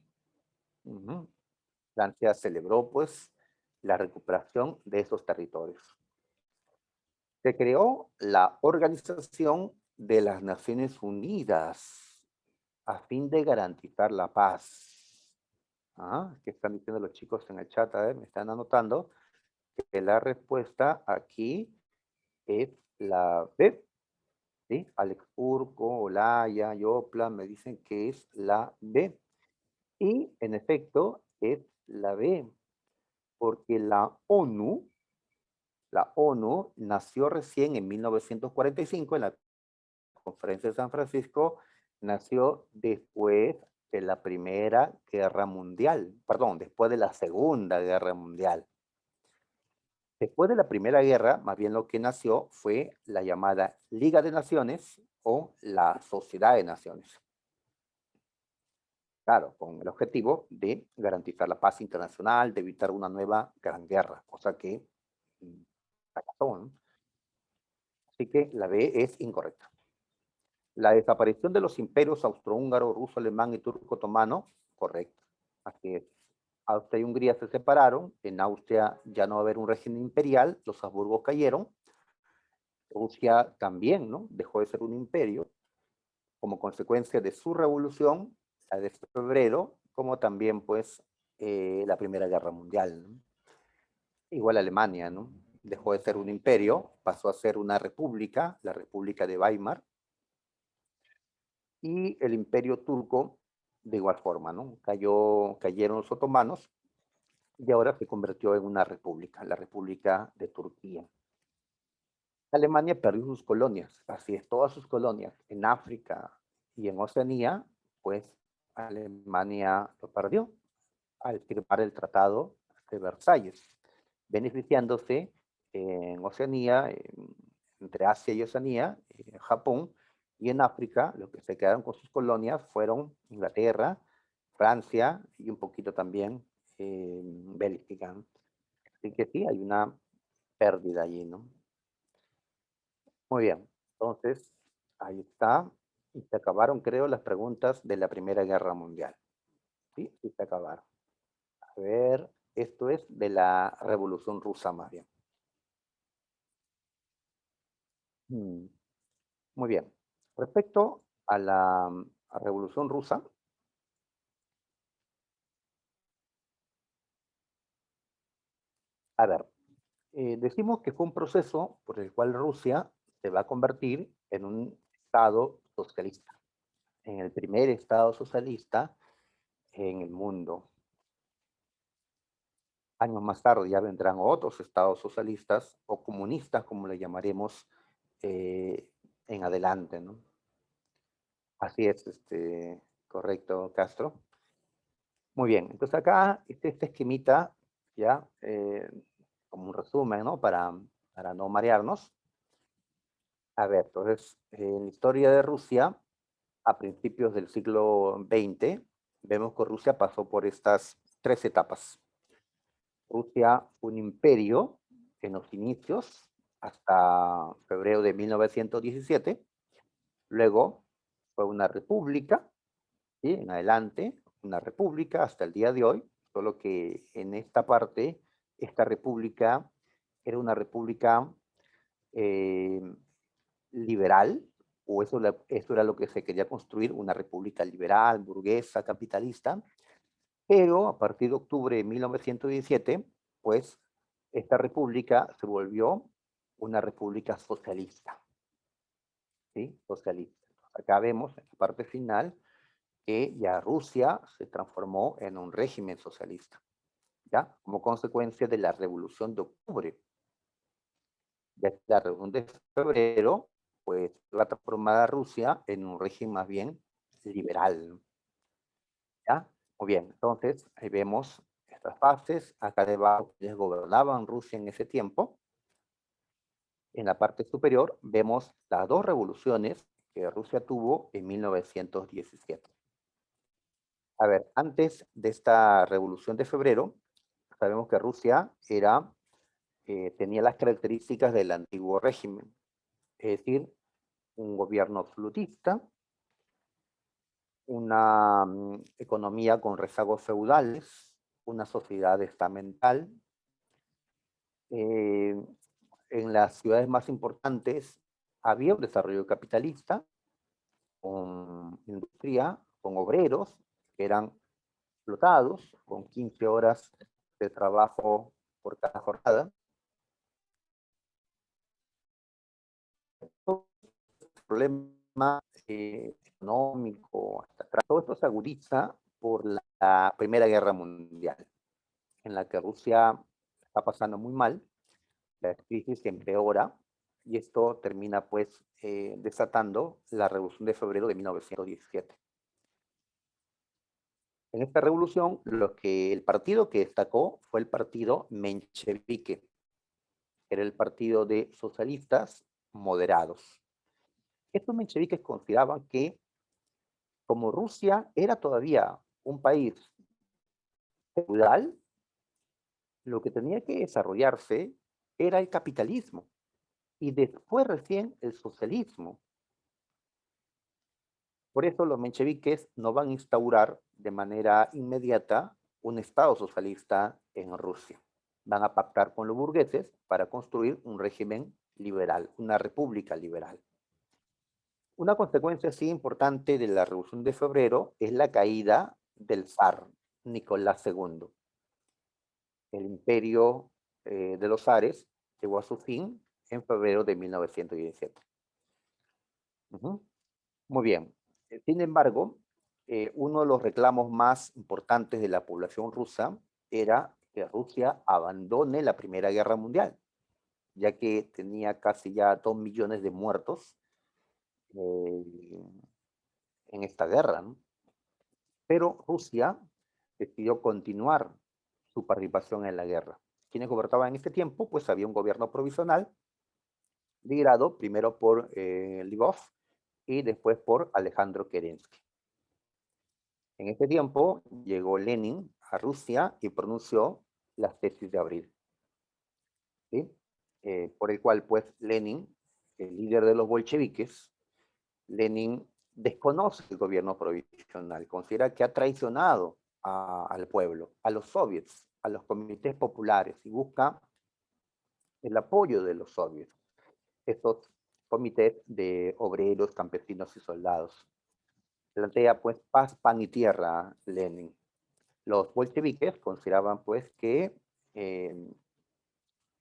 Francia celebró pues la recuperación de esos territorios. Se creó la Organización de las Naciones Unidas a fin de garantizar la paz. ¿Qué están diciendo los chicos en el chat? A ver, me están anotando que la respuesta aquí es la B. ¿Sí? Alex Urco, Olaya, Yopla me dicen que es la B. Y en efecto es la B, porque la ONU nació recién en 1945 en la Conferencia de San Francisco, nació después de la Primera Guerra Mundial, perdón, después de la Segunda Guerra Mundial. Después de la Primera Guerra, más bien lo que nació fue la llamada Liga de Naciones o la Sociedad de Naciones. claro, con el objetivo de garantizar la paz internacional, de evitar una nueva gran guerra, cosa que mm, fracasó, ¿no? Así que la B es incorrecta. La desaparición de los imperios austrohúngaro, ruso, alemán y turco otomano, correcto. Así es. Austria y Hungría se separaron, en Austria ya no va a haber un régimen imperial, los Habsburgos cayeron, Rusia también, ¿no? Dejó de ser un imperio como consecuencia de su revolución, la de febrero, como también, pues, la Primera Guerra Mundial, ¿no? Igual Alemania, ¿no? Dejó de ser un imperio, pasó a ser una república, la República de Weimar, y el imperio turco de igual forma, ¿no? Cayeron los otomanos y ahora se convirtió en una república, la República de Turquía. Alemania perdió sus colonias, así es, todas sus colonias en África y en Oceanía, pues Alemania lo perdió al firmar el Tratado de Versalles, beneficiándose en Oceanía, entre Asia y Oceanía, Japón, y en África, lo que se quedaron con sus colonias fueron Inglaterra, Francia y un poquito también Bélgica. Así que sí, hay una pérdida allí, ¿no? Muy bien, entonces ahí está. Y se acabaron, creo, las preguntas de la Primera Guerra Mundial. Sí, sí se acabaron. A ver, esto es de la Revolución Rusa, más bien. Mm, Muy bien. Respecto a la Revolución Rusa, a ver, decimos que fue un proceso por el cual Rusia se va a convertir en un Estado socialista, en el primer Estado socialista en el mundo. Años más tarde ya vendrán otros estados socialistas o comunistas, como le llamaremos eh, en adelante, ¿no? Así es, correcto, Castro. Muy bien, entonces acá este esquemita, ya, como un resumen, ¿no? Para no marearnos. A ver, entonces, en la historia de Rusia, a principios del siglo XX, vemos que Rusia pasó por estas tres etapas. Rusia, un imperio en los inicios, hasta febrero de 1917. Luego fue una república, ¿sí? En adelante, una república hasta el día de hoy, solo que en esta parte, esta república era una república eh, liberal, o eso era lo que se quería construir, una república liberal, burguesa, capitalista, pero a partir de octubre de 1917, pues esta república se volvió una república socialista, ¿sí? Socialista. Acá vemos en la parte final que ya Rusia se transformó en un régimen socialista, ¿ya? Como consecuencia de la revolución de octubre. Ya la revolución de febrero, pues va a transformar a Rusia en un régimen más bien liberal, ¿ya? Muy bien, entonces ahí vemos estas fases. Acá debajo quienes gobernaban Rusia en ese tiempo. En la parte superior vemos las dos revoluciones que Rusia tuvo en 1917. A ver, antes de esta revolución de febrero, sabemos que Rusia tenía las características del antiguo régimen, es decir, un gobierno absolutista, una economía con rezagos feudales, una sociedad estamental. Eh, en las ciudades más importantes había un desarrollo capitalista, con industria, con obreros que eran explotados, con 15 horas de trabajo por cada jornada. Todo el problema económico, todo esto se agudiza por la Primera Guerra Mundial, en la que Rusia está pasando muy mal, la crisis se empeora y esto termina pues desatando la Revolución de Febrero de 1917. En esta revolución, el partido que destacó fue el partido menchevique, era el partido de socialistas moderados. Estos mencheviques consideraban que como Rusia era todavía un país feudal, lo que tenía que desarrollarse era el capitalismo y después recién el socialismo. Por eso los mencheviques no van a instaurar de manera inmediata un Estado socialista en Rusia. Van a pactar con los burgueses para construir un régimen liberal, una república liberal. Una consecuencia así importante de la Revolución de Febrero es la caída del zar Nicolás II. El imperio de los zares llegó a su fin en febrero de 1917. Muy bien. Sin embargo, uno de los reclamos más importantes de la población rusa era que Rusia abandone la Primera Guerra Mundial, ya que tenía casi ya 2 millones de muertos en esta guerra, ¿no? Pero Rusia decidió continuar su participación en la guerra. ¿Quiénes gobernaban en este tiempo? Pues había un gobierno provisional liderado primero por Lvov y después por Alejandro Kerensky. En este tiempo llegó Lenin a Rusia y pronunció las tesis de abril, ¿sí? Por el cual, pues, Lenin, el líder de los bolcheviques, Lenin desconoce el gobierno provisional, considera que ha traicionado al pueblo, a los soviets, a los comités populares y busca el apoyo de los soviets, estos comités de obreros, campesinos y soldados. Plantea pues paz, pan y tierra Lenin. Los bolcheviques consideraban pues que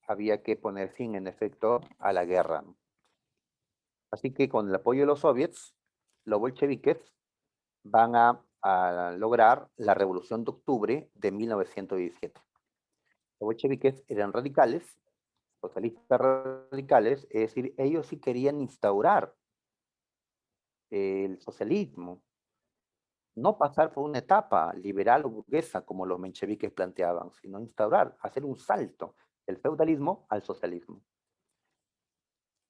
había que poner fin en efecto a la guerra. Así que con el apoyo de los soviets, los bolcheviques van a lograr la Revolución de Octubre de 1917. Los bolcheviques eran radicales, socialistas radicales, es decir, ellos sí querían instaurar el socialismo, no pasar por una etapa liberal o burguesa como los mencheviques planteaban, sino instaurar, hacer un salto del feudalismo al socialismo.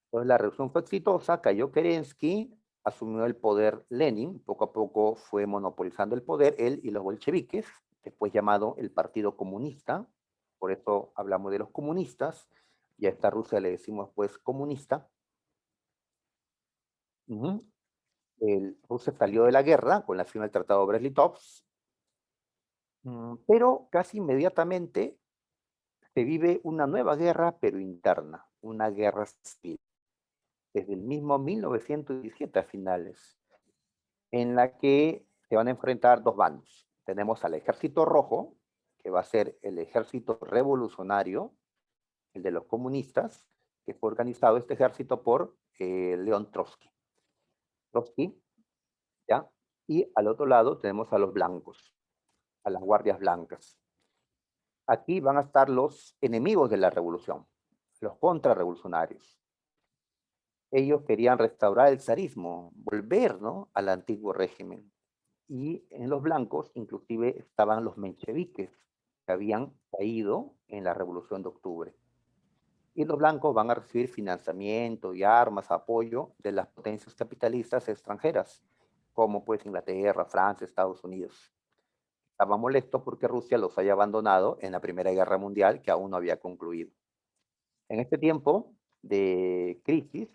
Entonces la revolución fue exitosa, cayó Kerensky, asumió el poder Lenin, poco a poco fue monopolizando el poder, él y los bolcheviques, después llamado el Partido Comunista, por eso hablamos de los comunistas, y a esta Rusia le decimos pues comunista. Rusia salió de la guerra con la firma del Tratado de Brest-Litovsk, pero casi inmediatamente se vive una nueva guerra, pero interna, una guerra civil, desde el mismo 1917 a finales, en la que se van a enfrentar dos bandos. Tenemos al Ejército Rojo, que va a ser el ejército revolucionario, el de los comunistas, que fue organizado este ejército por León Trotsky. Trotsky, ¿ya? Y al otro lado tenemos a los blancos, a las guardias blancas. Aquí van a estar los enemigos de la revolución, los contrarrevolucionarios. Ellos querían restaurar el zarismo, volver, ¿no?, al antiguo régimen. Y en los blancos, inclusive, estaban los mencheviques, que habían caído en la Revolución de Octubre. Y los blancos van a recibir financiamiento y armas, apoyo de las potencias capitalistas extranjeras, como pues Inglaterra, Francia, Estados Unidos. Estaba molesto porque Rusia los haya abandonado en la Primera Guerra Mundial, que aún no había concluido. En este tiempo de crisis,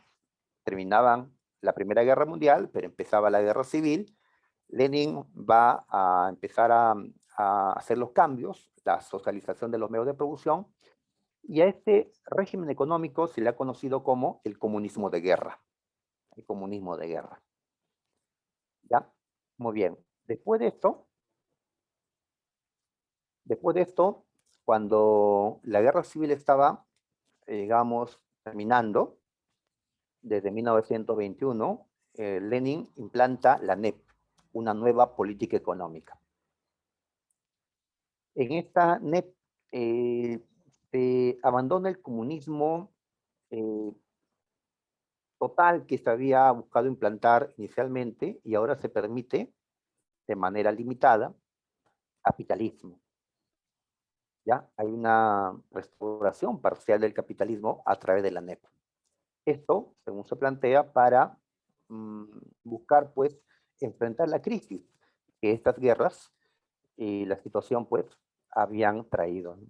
terminaban la Primera Guerra Mundial, pero empezaba la Guerra Civil. Lenin va a empezar a hacer los cambios, la socialización de los medios de producción, y a este régimen económico se le ha conocido como el comunismo de guerra. El comunismo de guerra. ¿Ya? Muy bien. Después de esto, cuando la guerra civil estaba, digamos, terminando, desde 1921, Lenin implanta la NEP, una nueva política económica. En esta NEP se abandona el comunismo total que se había buscado implantar inicialmente y ahora se permite de manera limitada capitalismo. ¿Ya? Hay una restauración parcial del capitalismo a través de la NEP. Esto, según se plantea, para buscar, pues, enfrentar la crisis que estas guerras y la situación, pues, habían traído, ¿no?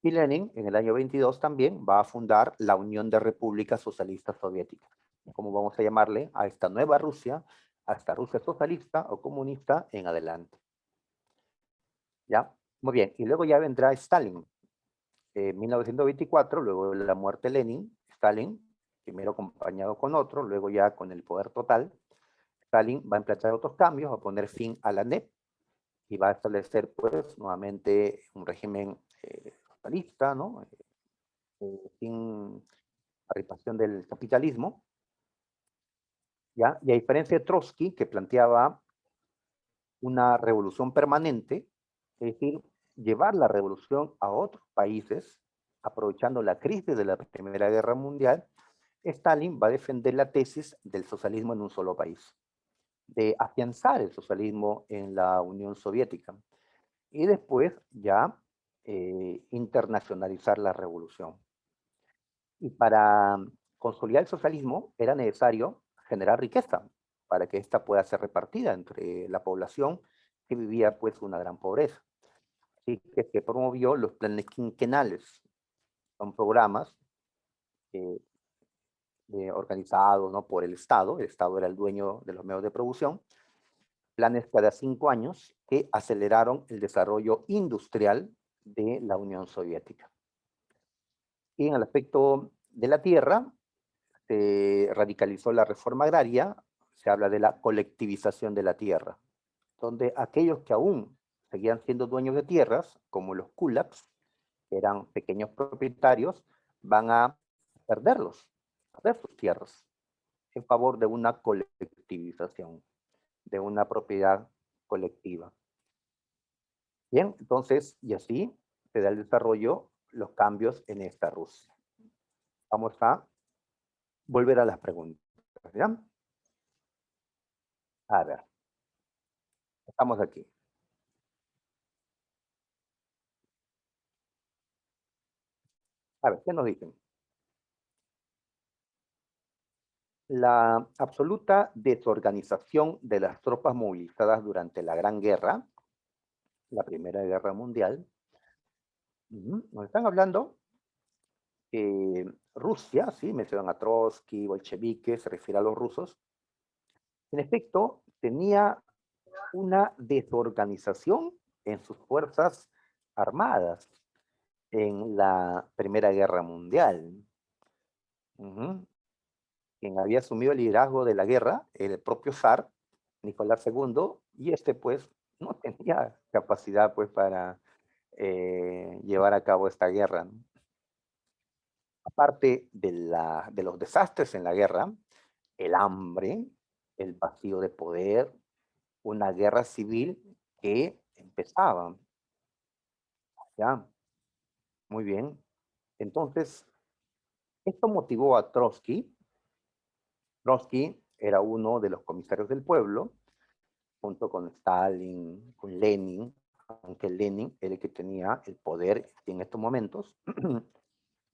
Y Lenin, en el año 22 también, va a fundar la Unión de Repúblicas Socialistas Soviéticas. ¿Cómo vamos a llamarle a esta nueva Rusia, a esta Rusia socialista o comunista en adelante? ¿Ya? Muy bien. Y luego ya vendrá Stalin. En 1924, luego de la muerte de Lenin, Stalin, primero acompañado con otro, luego ya con el poder total, Stalin va a implantar otros cambios, va a poner fin a la NEP y va a establecer, pues, nuevamente un régimen socialista, ¿no? Sin participación del capitalismo, ¿ya? Y a diferencia de Trotsky, que planteaba una revolución permanente, es decir, llevar la revolución a otros países, aprovechando la crisis de la Primera Guerra Mundial, Stalin va a defender la tesis del socialismo en un solo país, de afianzar el socialismo en la Unión Soviética y después ya internacionalizar la revolución. Y para consolidar el socialismo era necesario generar riqueza para que ésta pueda ser repartida entre la población que vivía pues una gran pobreza. Así que se promovió los planes quinquenales. Son programas eh, organizados, ¿no?, por el Estado. El Estado era el dueño de los medios de producción. Planes cada 5 años que aceleraron el desarrollo industrial de la Unión Soviética. Y en el aspecto de la tierra, se radicalizó la reforma agraria, se habla de la colectivización de la tierra, donde aquellos que aún seguían siendo dueños de tierras, como los kulaks, que eran pequeños propietarios, van a perderlos, perder sus tierras, en favor de una colectivización, de una propiedad colectiva. Bien, entonces, y así se da el desarrollo, los cambios en esta Rusia. Vamos a volver a las preguntas, ¿ya? A ver, estamos aquí. A ver, ¿qué nos dicen? La absoluta desorganización de las tropas movilizadas durante la Gran Guerra, la Primera Guerra Mundial, nos están hablando Rusia, sí, mencionan a Trotsky, bolcheviques, se refiere a los rusos. En efecto, tenía una desorganización en sus fuerzas armadas en la Primera Guerra Mundial. Ujú. Quien había asumido el liderazgo de la guerra, el propio zar, Nicolás II, y este pues no tenía capacidad pues para llevar a cabo esta guerra, ¿no? Aparte de los desastres en la guerra, el hambre, el vacío de poder, una guerra civil que empezaba, ¿ya? Muy bien. Entonces, esto motivó a Trotsky. Trotsky era uno de los comisarios del pueblo, junto con Stalin, con Lenin, aunque Lenin era el que tenía el poder en estos momentos.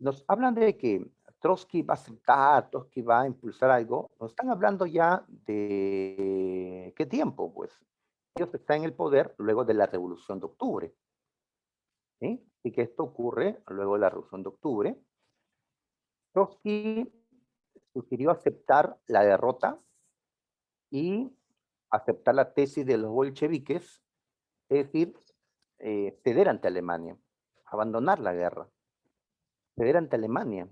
Nos hablan de que Trotsky va a aceptar, Trotsky va a impulsar algo. Nos están hablando ya de qué tiempo, pues. Ellos están en el poder luego de la Revolución de Octubre, ¿sí? Y que esto ocurre luego de la Revolución de Octubre. Trotsky sugirió aceptar la derrota y aceptar la tesis de los bolcheviques, es decir, ceder ante Alemania, abandonar la guerra, ceder ante Alemania.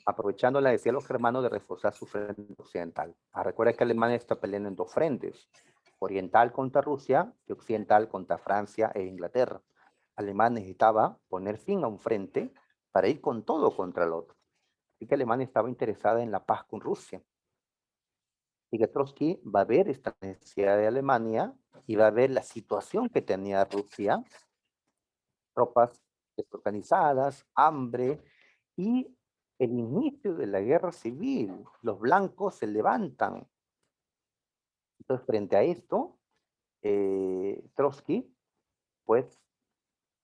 Aprovechando la decía los germanos de reforzar su frente occidental. Recuerda que Alemania está peleando en dos frentes, oriental contra Rusia y occidental contra Francia e Inglaterra. Alemania necesitaba poner fin a un frente para ir con todo contra el otro. Así que Alemania estaba interesada en la paz con Rusia. Y que Trotsky va a ver esta necesidad de Alemania y va a ver la situación que tenía Rusia, tropas desorganizadas, hambre y el inicio de la guerra civil. Los blancos se levantan. Entonces, frente a esto, Trotsky, pues,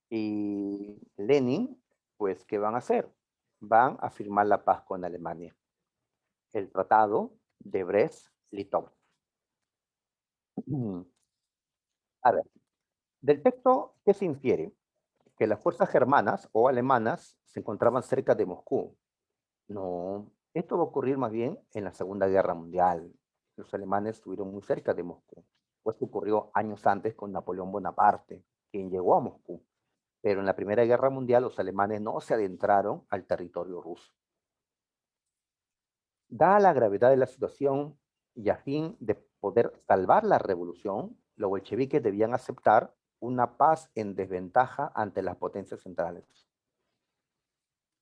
y Lenin, pues, ¿qué van a hacer? Van a firmar la paz con Alemania. El tratado de Brest-Litovsk. A ver, del texto, ¿qué se infiere? Que las fuerzas germanas o alemanas se encontraban cerca de Moscú. No, esto va a ocurrir más bien en la Segunda Guerra Mundial. Los alemanes estuvieron muy cerca de Moscú. Pues ocurrió años antes con Napoleón Bonaparte, quien llegó a Moscú. Pero en la Primera Guerra Mundial los alemanes no se adentraron al territorio ruso. Dada la gravedad de la situación y a fin de poder salvar la revolución, los bolcheviques debían aceptar una paz en desventaja ante las potencias centrales.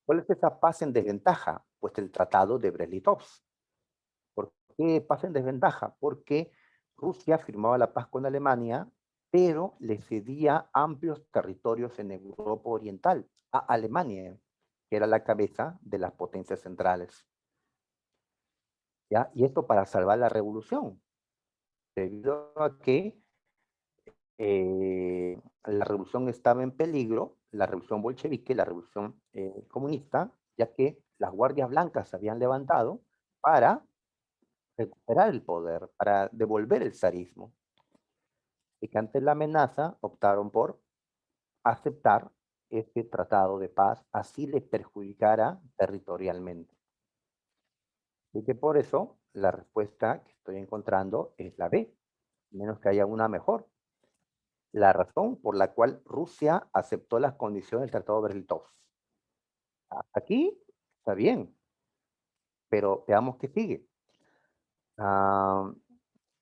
¿Cuál es esa paz en desventaja? Pues el Tratado de Brest-Litovsk. ¿Por qué paz en desventaja? Porque Rusia firmaba la paz con Alemania, pero le cedía amplios territorios en Europa Oriental a Alemania, que era la cabeza de las potencias centrales. ¿Ya? Y esto para salvar la revolución, debido a que la revolución estaba en peligro, la revolución bolchevique, la revolución comunista, ya que las guardias blancas se habían levantado para recuperar el poder, para devolver el zarismo. Y que ante la amenaza optaron por aceptar este tratado de paz, así les perjudicara territorialmente. Así que por eso la respuesta que estoy encontrando es la B, menos que haya una mejor. La razón por la cual Rusia aceptó las condiciones del Tratado de Brest-Litovsk. Aquí está bien, pero veamos qué sigue. Ah,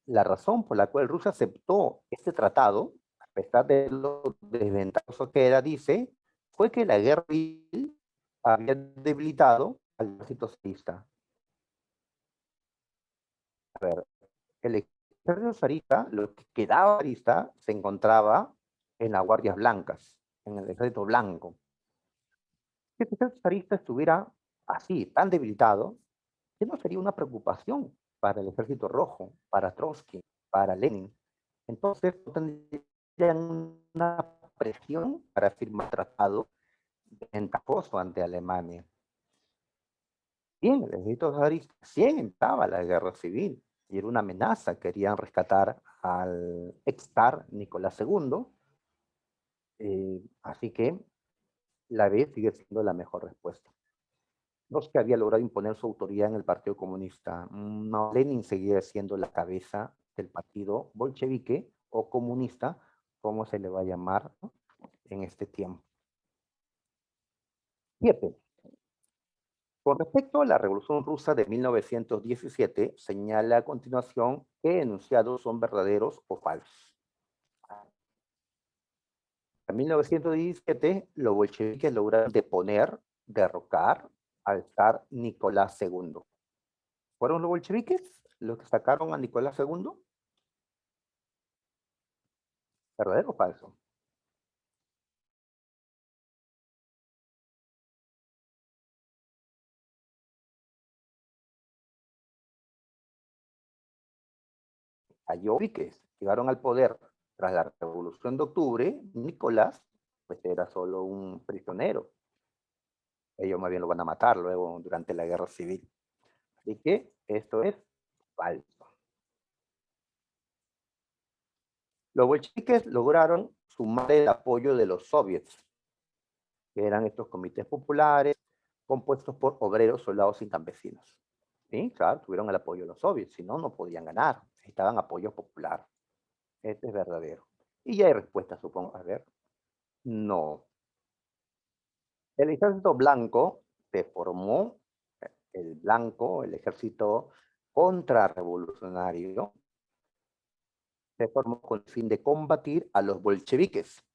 la razón por la cual Rusia aceptó este tratado, a pesar de lo desventajoso que era, dice, fue que la guerra civil había debilitado al ejército zarista. A ver, el ejército zarista, lo que quedaba zarista, se encontraba en las guardias blancas, en el ejército blanco. Si el ejército zarista estuviera así, tan debilitado, ¿qué no sería una preocupación para el ejército rojo, para Trotsky, para Lenin? Entonces, no tendrían una presión para firmar tratado ventajoso ante Alemania. Bien, el ejército zarista sí entraba a la guerra civil y era una amenaza. Querían rescatar al ex zar Nicolás II. Así que la B sigue siendo la mejor respuesta. No es que había logrado imponer su autoridad en el Partido Comunista. No, Lenin seguía siendo la cabeza del partido bolchevique o comunista, como se le va a llamar, ¿no?, en este tiempo. 7. Con respecto a la Revolución Rusa de 1917, señala a continuación qué enunciados son verdaderos o falsos. En 1917, los bolcheviques lograron deponer, derrocar al zar Nicolás II. ¿Fueron los bolcheviques los que sacaron a Nicolás II? ¿Verdadero o falso? Cayó que llegaron al poder tras la Revolución de Octubre. Nicolás, pues era solo un prisionero. Ellos más bien lo van a matar luego durante la guerra civil. Así que esto es falso. Los bolcheviques lograron sumar el apoyo de los soviets, que eran estos comités populares compuestos por obreros, soldados y campesinos. Sí, claro, tuvieron el apoyo de los soviets, si no, no podían ganar. Necesitaban apoyo popular. Este es verdadero. Y ya hay respuesta, supongo. A ver. No. El ejército blanco se formó, el blanco, el ejército contrarrevolucionario, se formó con el fin de combatir a los bolcheviques.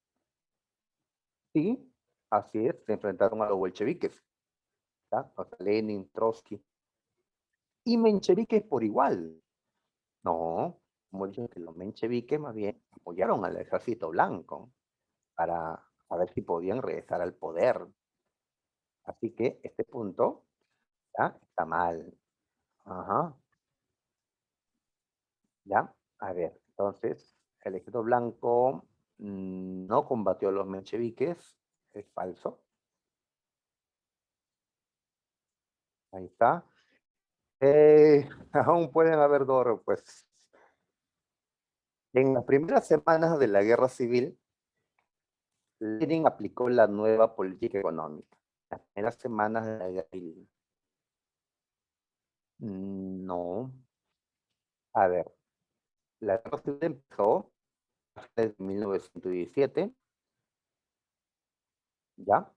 Sí, así es, se enfrentaron a los bolcheviques, ¿tá? O sea, Lenin, Trotsky, y mencheviques por igual. No, como dicen que los mencheviques más bien apoyaron al ejército blanco para a ver si podían regresar al poder. Así que este punto ya está mal. Ajá, ya. A ver, entonces, el ejército blanco no combatió a los mencheviques, es falso. Ahí está. Aún pueden haber dos, pues. En las primeras semanas de la guerra civil, Lenin aplicó la nueva política económica. Las primeras semanas de la guerra civil. No. A ver, la guerra civil empezó en 1917, ¿ya?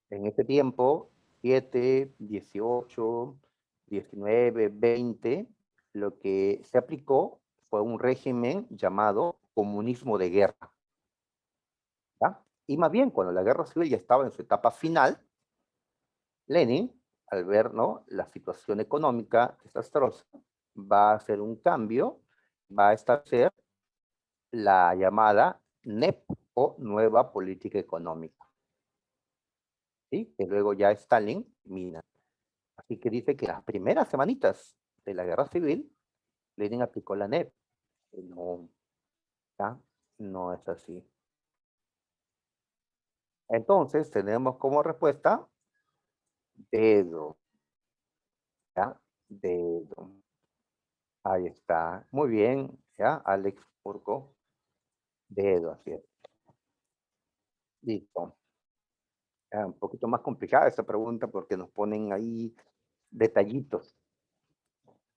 En ese tiempo, 7, 18, 19, 20, lo que se aplicó fue un régimen llamado comunismo de guerra, ¿ya? Y más bien, cuando la guerra civil ya estaba en su etapa final, Lenin, al ver, ¿no?, la situación económica desastrosa, va a hacer un cambio, va a establecer la llamada NEP o Nueva Política Económica, ¿sí? Que luego ya Stalin mina. Así que dice que las primeras semanitas de la guerra civil, Lenin aplicó la NEP. No, ¿ya? No es así. Entonces, tenemos como respuesta dedo, ¿ya? Dedo. Ahí está. Muy bien, ¿ya? Alex Urco. Dedo, así es. Listo. Un poquito más complicada esta pregunta porque nos ponen ahí detallitos,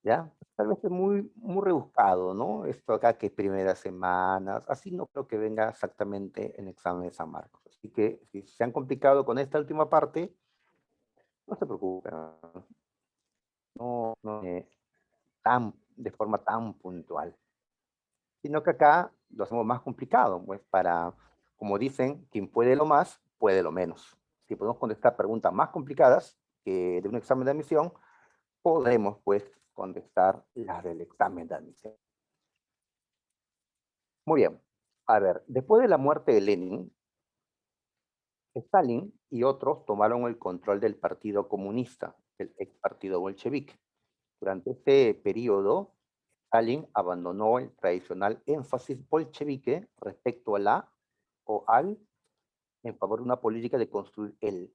¿ya? Tal vez es muy rebuscado, ¿no? Esto acá que primeras semanas, así no creo que venga exactamente en examen de San Marcos. Así que si se han complicado con esta última parte, no se preocupen, no de forma tan puntual, sino que acá lo hacemos más complicado, pues para, como dicen, quien puede lo más, puede lo menos. Si podemos contestar preguntas más complicadas que de un examen de admisión, podremos pues contestar las del examen de admisión. Muy bien. A ver, después de la muerte de Lenin, Stalin y otros tomaron el control del Partido Comunista, el ex partido bolchevique. Durante este periodo, Stalin abandonó el tradicional énfasis bolchevique respecto a la o al en favor de una política de construir el,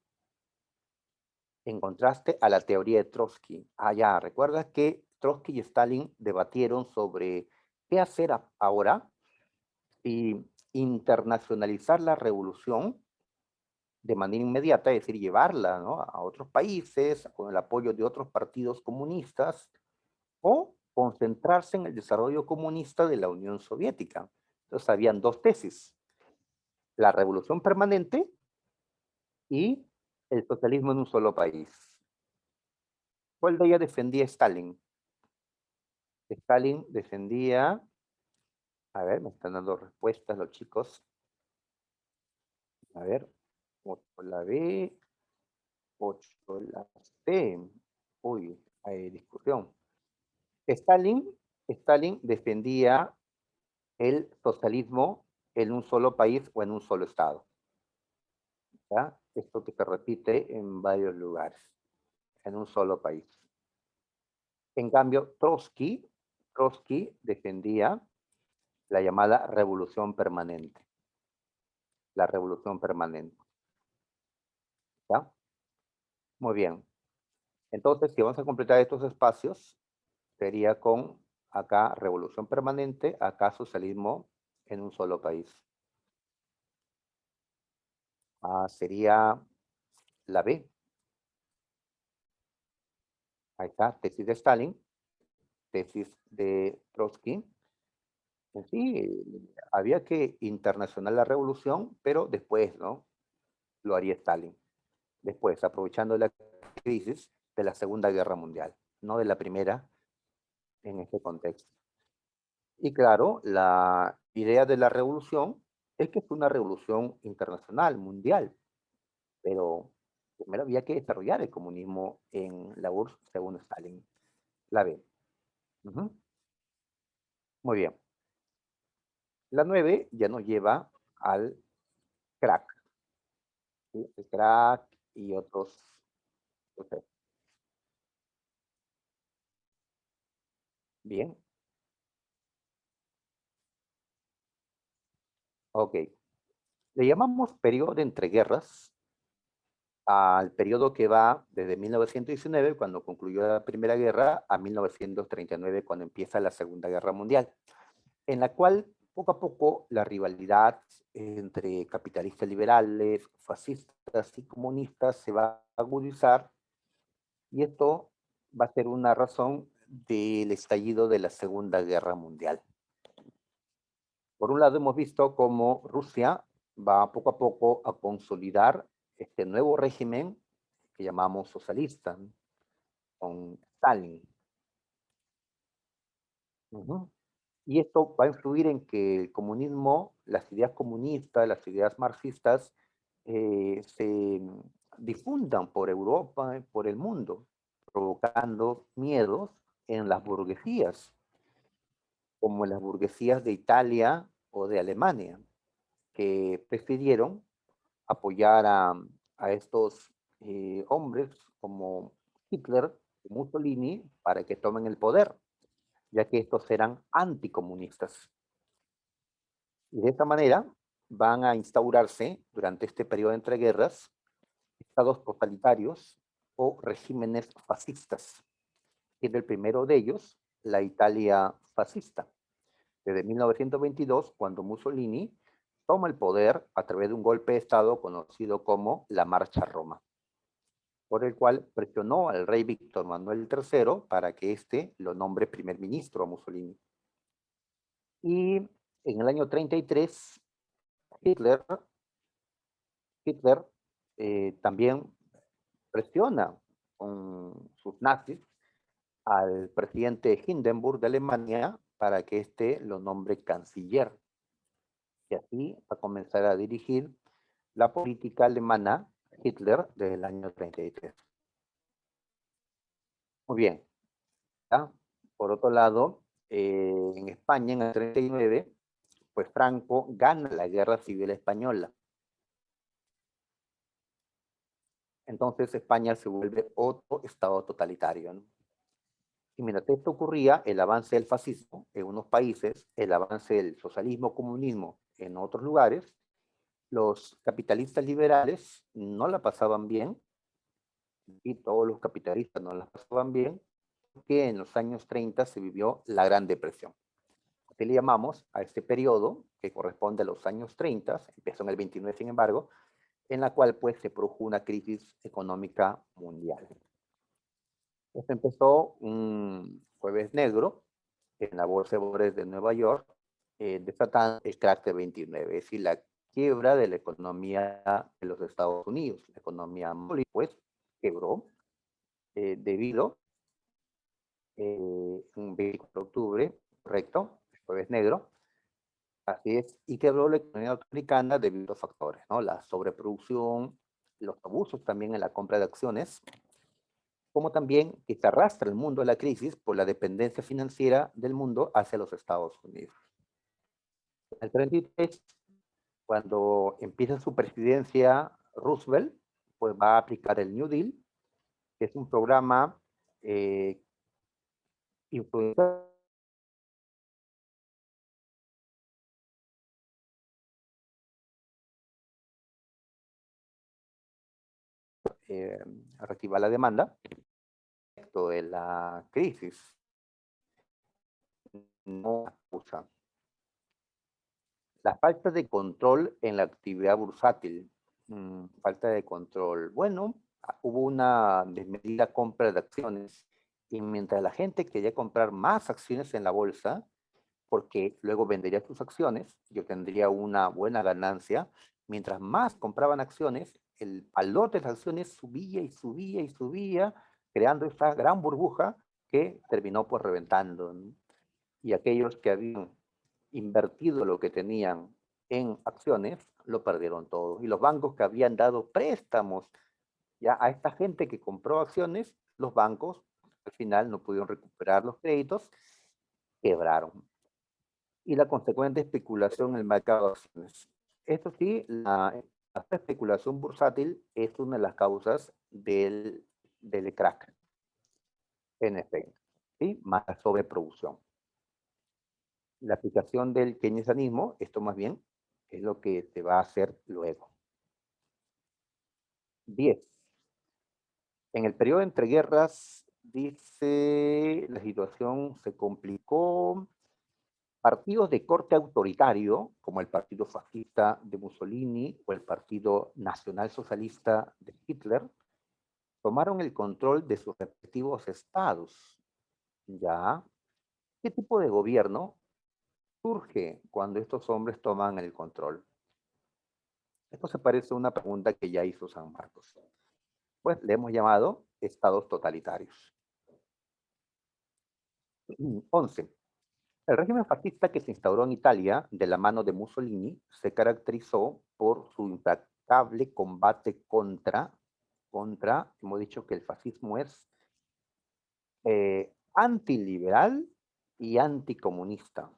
en contraste a la teoría de Trotsky. Ah, ya, ¿recuerdas que Trotsky y Stalin debatieron sobre qué hacer ahora y internacionalizar la revolución de manera inmediata, es decir, llevarla, ¿no?, a otros países con el apoyo de otros partidos comunistas o concentrarse en el desarrollo comunista de la Unión Soviética? Entonces, habían dos tesis: la revolución permanente y el socialismo en un solo país. ¿Cuál de ellas defendía Stalin? Stalin defendía, a ver, me están dando respuestas los chicos, a ver, 8 la B, 8 la C. Uy, hay discusión. Stalin, Stalin defendía el socialismo en un solo país o en un solo estado, ¿ya? Esto que se repite en varios lugares, en un solo país. En cambio, Trotsky defendía la llamada revolución permanente, la revolución permanente, ¿ya? Muy bien. Entonces, si vamos a completar estos espacios, sería con acá revolución permanente, acá socialismo en un solo país. Sería la B. Ahí está, tesis de Stalin, tesis de Trotsky. En sí, había que internacionalizar la revolución, pero después, ¿no?, lo haría Stalin. Después, aprovechando la crisis de la Segunda Guerra Mundial, no de la Primera en este contexto. Y claro, la idea de la revolución es que es una revolución internacional, mundial, pero primero había que desarrollar el comunismo en la URSS según Stalin. La B. Ujú. Muy bien. La 9 ya nos lleva al crack, ¿sí? El crack y otros procesos. Bien, ok. Le llamamos periodo de entreguerras al periodo que va desde 1919, cuando concluyó la Primera Guerra, a 1939, cuando empieza la Segunda Guerra Mundial. en la cual poco a poco la rivalidad entre capitalistas liberales, fascistas y comunistas se va a agudizar, y esto va a ser una razón del estallido de la Segunda Guerra Mundial. Por un lado, hemos visto cómo Rusia va poco a poco a consolidar este nuevo régimen que llamamos socialista, con Stalin. Ujú. Y esto va a influir en que el comunismo, las ideas comunistas, las ideas marxistas, se difundan por Europa, por el mundo, provocando miedos en las burguesías, como en las burguesías de Italia o de Alemania, que prefirieron apoyar a estos hombres como Hitler y Mussolini para que tomen el poder, ya que estos eran anticomunistas. Y de esta manera van a instaurarse durante este periodo de entreguerras estados totalitarios o regímenes fascistas. Y el primero de ellos, la Italia fascista, desde 1922, cuando Mussolini toma el poder a través de un golpe de Estado conocido como la Marcha a Roma, por el cual presionó al rey Víctor Manuel III para que éste lo nombre primer ministro a Mussolini. Y en el año 33, Hitler, Hitler también presiona con sus nazis al presidente Hindenburg de Alemania para que éste lo nombre canciller. Y así va a comenzar a dirigir la política alemana Hitler desde el año 33. Muy bien. ¿Ya? Por otro lado, en España, en el 39, pues Franco gana la Guerra Civil Española. Entonces España se vuelve otro estado totalitario, ¿no? Y mientras esto ocurría, el avance del fascismo en unos países, el avance del socialismo, comunismo en otros lugares, los capitalistas liberales no la pasaban bien, y todos los capitalistas no la pasaban bien, porque en los años 30 se vivió la Gran Depresión. Así le llamamos a este periodo, que corresponde a los años 30, empezó en el 29, sin embargo, en la cual pues se produjo una crisis económica mundial. Esto empezó un jueves negro en la Bolsa de Valores de Nueva York, desatando el crack de 29, es decir, la quiebra de la economía de los Estados Unidos. La economía mundial pues quebró debido un 24 de octubre, correcto, el jueves negro, así es, y quebró la economía norteamericana debido a factores, ¿no? La sobreproducción, los abusos también en la compra de acciones, como también que se arrastra el mundo a la crisis por la dependencia financiera del mundo hacia los Estados Unidos. En el 33, cuando empieza su presidencia Roosevelt, pues va a aplicar el New Deal, que es un programa influenciado reactivar la demanda de la crisis. No usa la falta de control en la actividad bursátil. Falta de control. Bueno, hubo una desmedida compra de acciones, y mientras la gente quería comprar más acciones en la bolsa, porque luego vendería sus acciones, yo tendría una buena ganancia. Mientras más compraban acciones, el valor de las acciones subía y subía y subía, creando esta gran burbuja que terminó por reventando, ¿no? Y aquellos que habían invertido lo que tenían en acciones, lo perdieron todo. Y los bancos que habían dado préstamos ya a esta gente que compró acciones, los bancos al final no pudieron recuperar los créditos, quebraron. Y la consecuente especulación en el mercado de acciones. Esto sí, la especulación bursátil es una de las causas del crack, en efecto, ¿sí? Más la sobreproducción. La aplicación del keynesianismo, esto más bien, es lo que se va a hacer luego. 10. En el periodo entre guerras, dice, la situación se complicó, Partidos de corte autoritario, como el Partido Fascista de Mussolini o el Partido Nacional Socialista de Hitler, tomaron el control de sus respectivos estados. ¿Ya? ¿Qué tipo de gobierno surge cuando estos hombres toman el control? Esto se parece a una pregunta que ya hizo San Marcos. Pues le hemos llamado estados totalitarios. 11. El régimen fascista que se instauró en Italia de la mano de Mussolini se caracterizó por su implacable combate hemos dicho que el fascismo es antiliberal y anticomunista,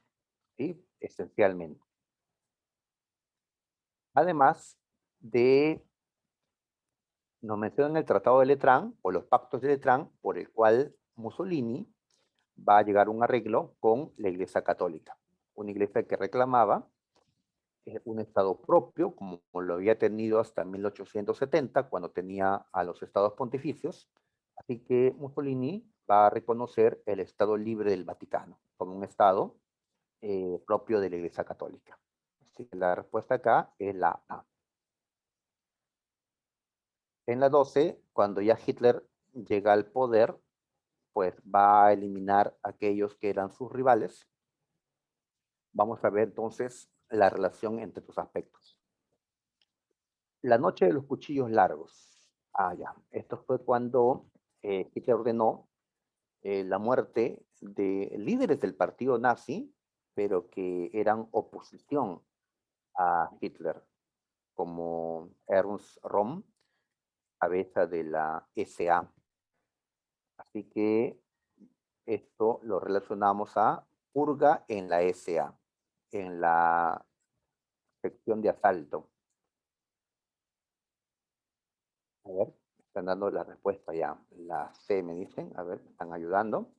¿sí? Esencialmente. Además de, nos mencionan el Tratado de Letrán o los pactos de Letrán, por el cual Mussolini va a llegar a un arreglo con la Iglesia Católica, una iglesia que reclamaba un Estado propio, como lo había tenido hasta 1870, cuando tenía a los Estados pontificios. Así que Mussolini va a reconocer el Estado Libre del Vaticano como un Estado propio de la Iglesia Católica. Así que la respuesta acá es la A. En la 12, cuando ya Hitler llega al poder, pues va a eliminar a aquellos que eran sus rivales. Vamos a ver entonces la relación entre estos aspectos. La noche de los cuchillos largos. Ah, ya. Esto fue cuando Hitler ordenó la muerte de líderes del partido nazi, pero que eran oposición a Hitler, como Ernst Röhm, cabeza de la SA. Así que esto lo relacionamos a purga en la SA, en la sección de asalto. A ver, están dando la respuesta ya. La C me dicen, a ver, me están ayudando.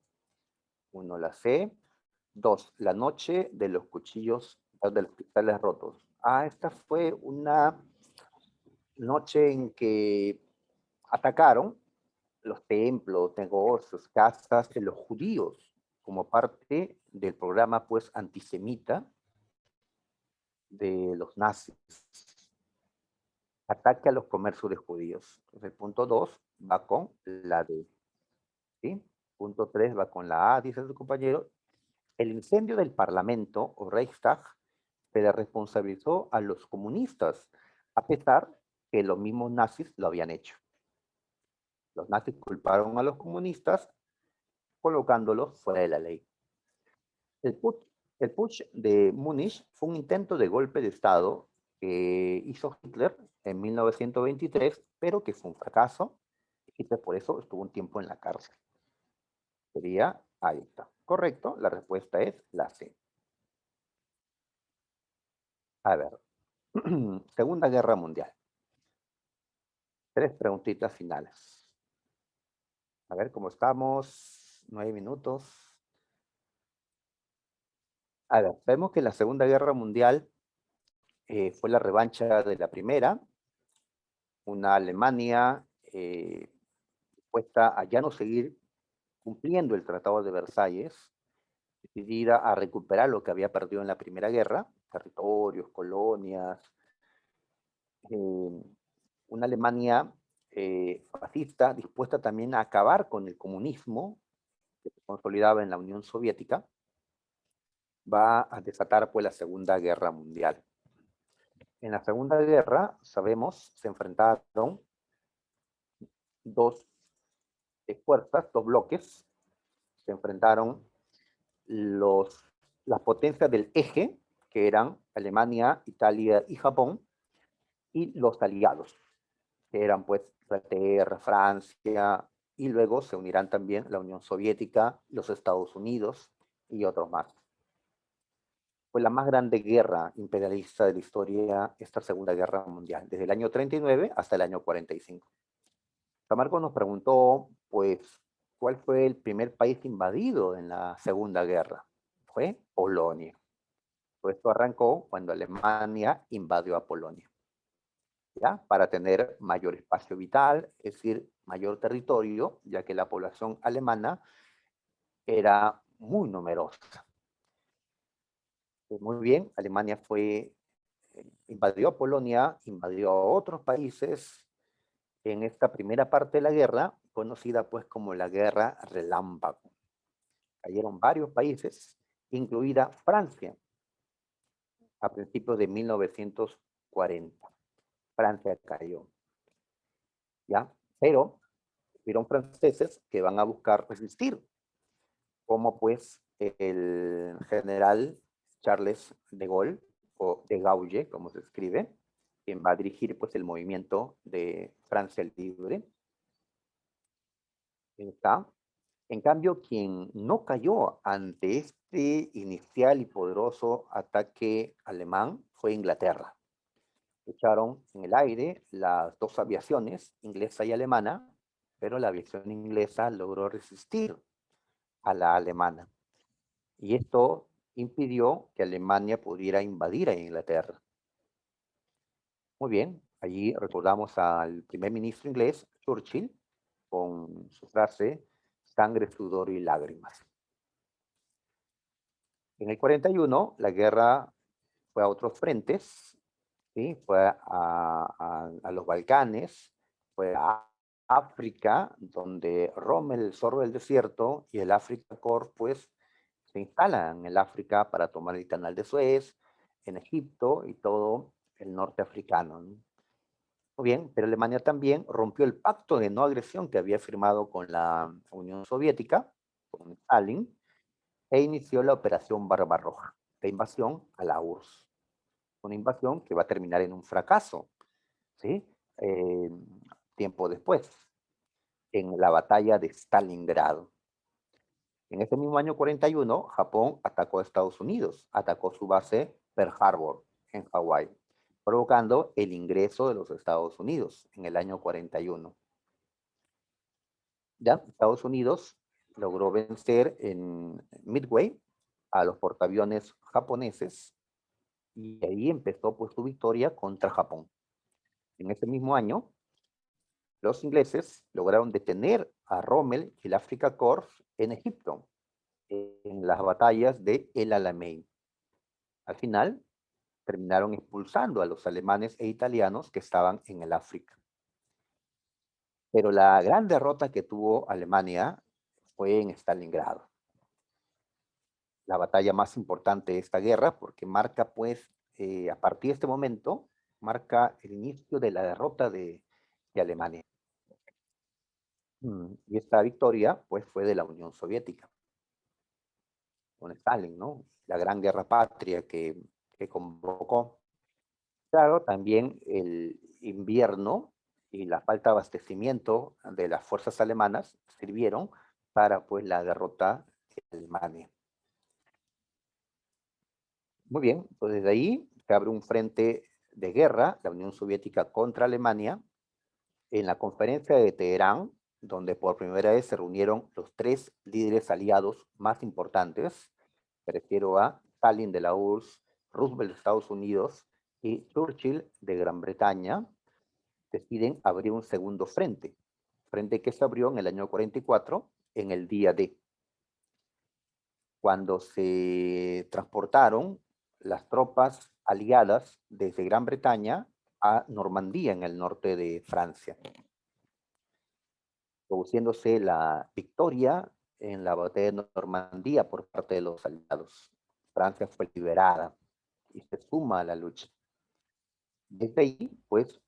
1, la C. 2, la noche de los cuchillos, de los cristales rotos. Ah, esta fue una noche en que atacaron los templos, negocios, casas de los judíos, como parte del programa, pues, antisemita de los nazis. Ataque a los comercios de judíos. Entonces, el punto 2 va con la D. ¿Sí? Punto 3 va con la A, dice su compañero. El incendio del Parlamento o Reichstag se le responsabilizó a los comunistas, a pesar que los mismos nazis lo habían hecho. Los nazis culparon a los comunistas colocándolos fuera de la ley. El putsch de Múnich fue un intento de golpe de Estado que hizo Hitler en 1923, pero que fue un fracaso. Hitler por eso estuvo un tiempo en la cárcel. Sería, ahí está. Correcto, la respuesta es la C. A ver, Segunda Guerra Mundial. 3 preguntitas finales. A ver cómo estamos. 9 minutos. A ver, vemos que la Segunda Guerra Mundial fue la revancha de la primera. Una Alemania dispuesta a ya no seguir cumpliendo el Tratado de Versalles, decidida a recuperar lo que había perdido en la Primera Guerra, territorios, colonias. Una Alemania fascista dispuesta también a acabar con el comunismo que se consolidaba en la Unión Soviética, va a desatar pues la Segunda Guerra Mundial. En la Segunda Guerra, sabemos, se enfrentaron dos fuerzas, dos bloques, se enfrentaron las potencias del eje, que eran Alemania, Italia y Japón, y los aliados, que eran pues Inglaterra, Francia, y luego se unirán también la Unión Soviética, los Estados Unidos y otros más. Fue la más grande guerra imperialista de la historia, esta Segunda Guerra Mundial, desde el año 39 hasta el año 45. Camargo nos preguntó, pues, ¿cuál fue el primer país invadido en la Segunda Guerra? Fue Polonia. Todo esto arrancó cuando Alemania invadió a Polonia, ¿ya? Para tener mayor espacio vital, es decir, mayor territorio, ya que la población alemana era muy numerosa. Muy bien, Alemania invadió Polonia, invadió a otros países en esta primera parte de la guerra, conocida pues como la Guerra Relámpago. Cayeron varios países, incluida Francia, a principios de 1940. Francia cayó, ¿ya? Pero hubieron franceses que van a buscar resistir, como pues el general Charles de Gaulle, o de Gaulle, como se escribe, quien va a dirigir pues el movimiento de Francia Libre. Está. En cambio, quien no cayó ante este inicial y poderoso ataque alemán fue Inglaterra. Lucharon en el aire las dos aviaciones, inglesa y alemana, pero la aviación inglesa logró resistir a la alemana. Y esto impidió que Alemania pudiera invadir a Inglaterra. Muy bien, allí recordamos al primer ministro inglés, Churchill, con su frase, sangre, sudor y lágrimas. En el 41, la guerra fue a otros frentes, ¿sí? Fue a los Balcanes, fue a África, donde Rommel, el zorro del desierto, y el Afrika Korps, pues, se instalan en el África para tomar el canal de Suez, en Egipto y todo el norte africano, ¿no? Muy bien, pero Alemania también rompió el pacto de no agresión que había firmado con la Unión Soviética, con Stalin, e inició la Operación Barbarroja, la invasión a la URSS. Una invasión que va a terminar en un fracaso, ¿sí? Eh, Tiempo después, en la batalla de Stalingrado. En ese mismo año 41, Japón atacó a Estados Unidos, atacó su base Pearl Harbor, en Hawái, provocando el ingreso de los Estados Unidos en el año 41. Ya, Estados Unidos logró vencer en Midway a los portaaviones japoneses y ahí empezó pues su victoria contra Japón. En ese mismo año, los ingleses lograron detener a Rommel y el Afrika Korps en Egipto, en las batallas de El Alamein. Al final, terminaron expulsando a los alemanes e italianos que estaban en el África. Pero la gran derrota que tuvo Alemania fue en Stalingrado. La batalla más importante de esta guerra, porque marca, pues, a partir de este momento, marca el inicio de la derrota de Alemania. Y esta victoria, pues, fue de la Unión Soviética, con Stalin, ¿no? La gran guerra patria que convocó. Claro, también el invierno y la falta de abastecimiento de las fuerzas alemanas sirvieron para, pues, la derrota de Alemania. Muy bien, pues desde ahí se abre un frente de guerra, la Unión Soviética contra Alemania, en la conferencia de Teherán, donde por primera vez se reunieron los tres líderes aliados más importantes. Me refiero a Stalin de la URSS, Roosevelt de Estados Unidos y Churchill de Gran Bretaña. Deciden abrir un segundo frente, frente que se abrió en el año 44, en el día D, cuando se transportaron las tropas aliadas desde Gran Bretaña a Normandía, en el norte de Francia, produciéndose la victoria en la batalla de Normandía por parte de los aliados. Francia fue liberada y se suma a la lucha. Desde ahí, pues,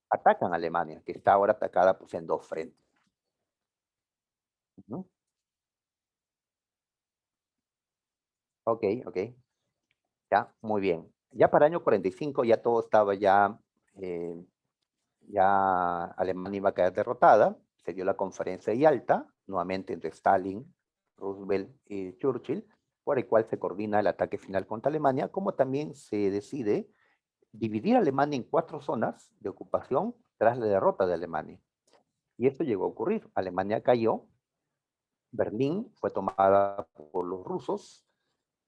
atacan a Alemania, que está ahora atacada pues, en dos frentes. ¿No? Ok, ok. Ya, muy bien. Ya para el año 45 ya todo estaba ya Alemania iba a quedar derrotada. Se dio la conferencia de Yalta, nuevamente entre Stalin, Roosevelt y Churchill, por el cual se coordina el ataque final contra Alemania, como también se decide dividir a Alemania en 4 zonas de ocupación tras la derrota de Alemania. Y esto llegó a ocurrir. Alemania cayó, Berlín fue tomada por los rusos,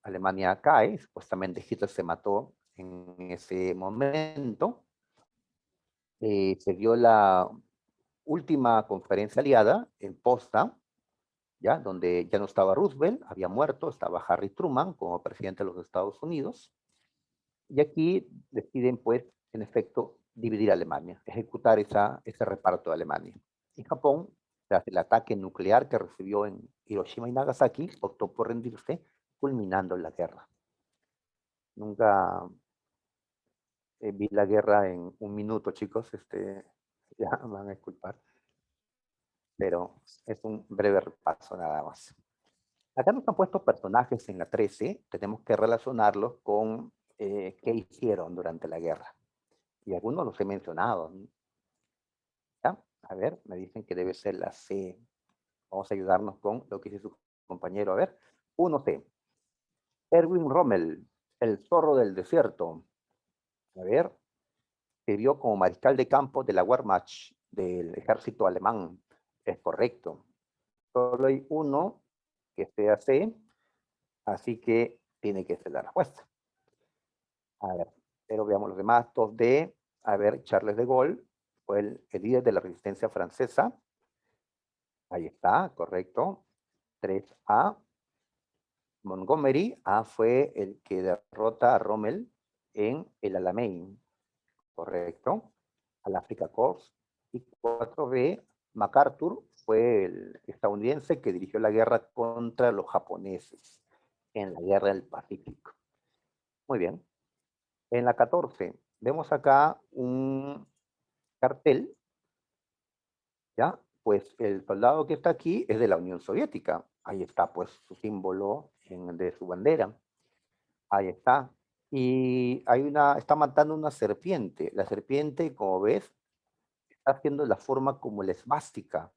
Alemania cae, supuestamente Hitler se mató en ese momento. Se dio la última conferencia aliada en Potsdam, ¿ya? Donde ya no estaba Roosevelt, había muerto, estaba Harry Truman como presidente de los Estados Unidos. Y aquí deciden, pues, en efecto, dividir Alemania, ejecutar ese reparto de Alemania. Y Japón, tras el ataque nuclear que recibió en Hiroshima y Nagasaki, optó por rendirse, culminando la guerra. Nunca vi la guerra en un minuto, chicos, ya me van a disculpar, pero es un breve repaso nada más. Acá nos han puesto personajes en la 13, tenemos que relacionarlos con qué hicieron durante la guerra. Y algunos los he mencionado. ¿Ya? A ver, me dicen que debe ser la C. Vamos a ayudarnos con lo que dice su compañero. A ver, 1C. Erwin Rommel, el zorro del desierto. A ver, sirvió como mariscal de campo de la Wehrmacht del ejército alemán. Es correcto. Solo hay uno que sea C, así que tiene que ser la respuesta. A ver, pero veamos los demás. 2D. A ver, Charles de Gaulle fue el líder de la resistencia francesa. Ahí está, correcto. 3A. Montgomery fue el que derrota a Rommel en el Alamein, correcto. Al Africa Corps. Y 4B, MacArthur fue el estadounidense que dirigió la guerra contra los japoneses en la guerra del Pacífico. Muy bien. En la 14, vemos acá un cartel, ¿ya? Pues el soldado que está aquí es de la Unión Soviética. Ahí está, pues, su símbolo de su bandera. Ahí está. Y está matando una serpiente. La serpiente, como ves, está haciendo la forma como la esvástica.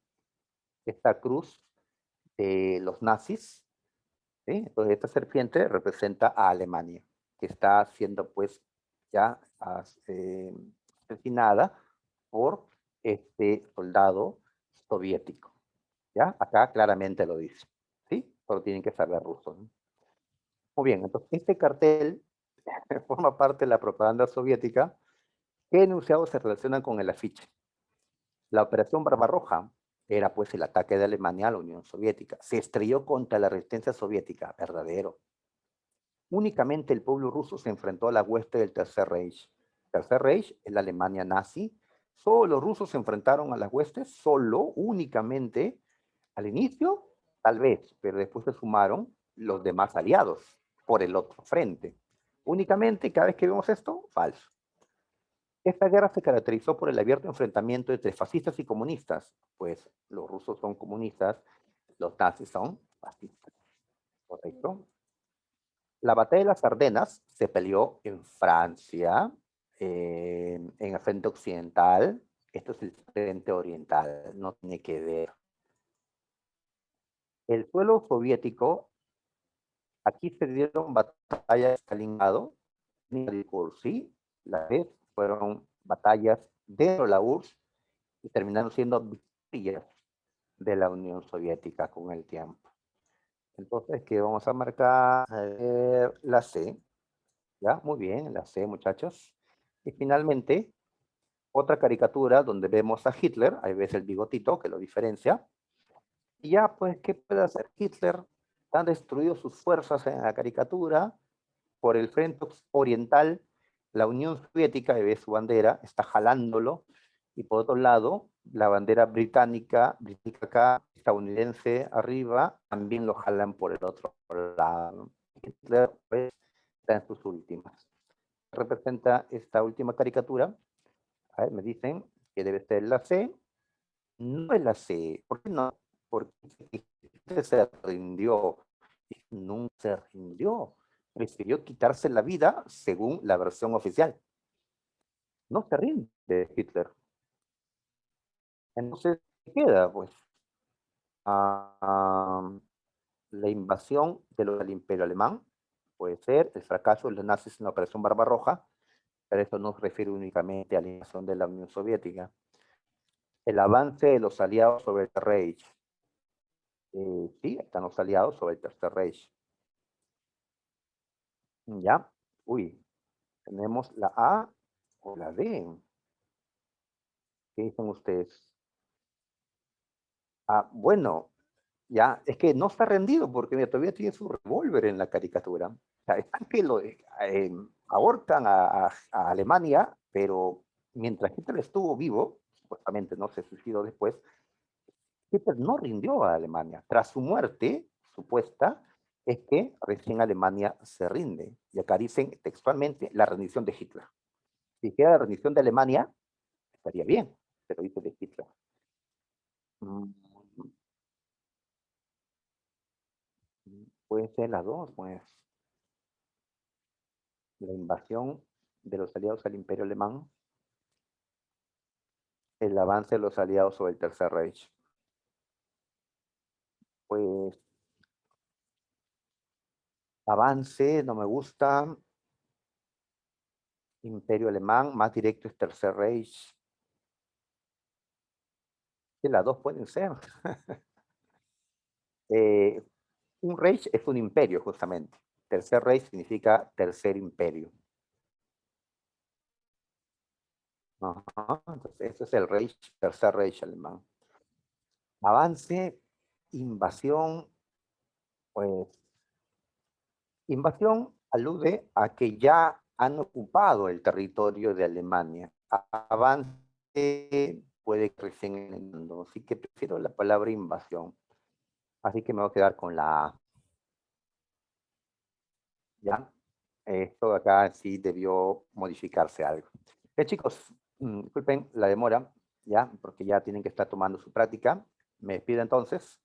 Esta cruz de los nazis, ¿sí? Entonces, esta serpiente representa a Alemania, que está siendo, pues, ya asesinada por este soldado soviético. ¿Ya? Acá claramente lo dice. ¿Sí? Pero tienen que saber ruso, ¿no? Muy bien, entonces este cartel forma parte de la propaganda soviética. ¿Qué enunciados se relacionan con el afiche? La Operación Barbarroja era pues el ataque de Alemania a la Unión Soviética. Se estrelló contra la resistencia soviética, verdadero. Únicamente el pueblo ruso se enfrentó a la hueste del Tercer Reich. Tercer Reich es la Alemania nazi. Solo los rusos se enfrentaron a las huestes, solo, únicamente, al inicio, tal vez, pero después se sumaron los demás aliados por el otro frente. Únicamente, cada vez que vemos esto, falso. Esta guerra se caracterizó por el abierto enfrentamiento entre fascistas y comunistas, pues los rusos son comunistas, los nazis son fascistas, ¿correcto? La batalla de las Ardenas se peleó en Francia, en el frente occidental. Esto es el frente oriental, no tiene que ver. El suelo soviético, aquí se dieron batallas de Stalingrado, de Kursi, la vez fueron batallas dentro de la URSS y terminaron siendo victorias de la Unión Soviética con el tiempo. Entonces, ¿qué vamos a marcar? A ver, la C. ¿Ya? Muy bien, la C, muchachos. Y finalmente, otra caricatura donde vemos a Hitler, ahí ves el bigotito que lo diferencia. Y ya, pues, ¿qué puede hacer Hitler? Han destruido sus fuerzas en la caricatura. Por el frente oriental, la Unión Soviética, ahí ves su bandera, está jalándolo. Y por otro lado, la bandera británica acá, estadounidense arriba, también lo jalan por el otro lado. Hitler, pues, está en sus últimas. Representa esta última caricatura. A ver, me dicen que debe ser la C. No es la C. ¿Por qué no? Porque se rindió. Nunca se rindió. Prefirió quitarse la vida según la versión oficial. No se rinde Hitler. Entonces, ¿qué queda? Pues la invasión del Imperio Alemán, puede ser el fracaso de los nazis en la Operación Barbarroja, pero esto no se refiere únicamente a la invasión de la Unión Soviética. El avance de los aliados sobre el Reich. Sí, están los aliados sobre el Tercer Reich. ¿Ya? Uy, tenemos la A o la D. ¿Qué dicen ustedes? Bueno, Ya, es que no está rendido porque mira, todavía tiene su revólver en la caricatura. O sea, están que lo ahorcan a Alemania, pero mientras Hitler estuvo vivo, supuestamente no se suicidó después, Hitler no rindió a Alemania. Tras su muerte supuesta, es que recién Alemania se rinde. Y acá dicen textualmente la rendición de Hitler. Si dijera la rendición de Alemania, estaría bien, pero dice de Hitler. Mm, Puede ser las dos, pues. La invasión de los aliados al Imperio Alemán, el avance de los aliados sobre el Tercer Reich. Pues avance, no me gusta. Imperio Alemán, más directo es Tercer Reich. Que las dos pueden ser. Eh, un Reich es un imperio, justamente. Tercer Reich significa tercer imperio. Ajá, entonces, ese es el Reich, Tercer Reich alemán. Avance, invasión, pues invasión alude a que ya han ocupado el territorio de Alemania. Avance puede que recién entrando, así que prefiero la palabra invasión. Así que me voy a quedar con la A. ¿Ya? Esto acá sí debió modificarse algo. Chicos, disculpen la demora, ¿ya? Porque ya tienen que estar tomando su práctica. Me despido entonces.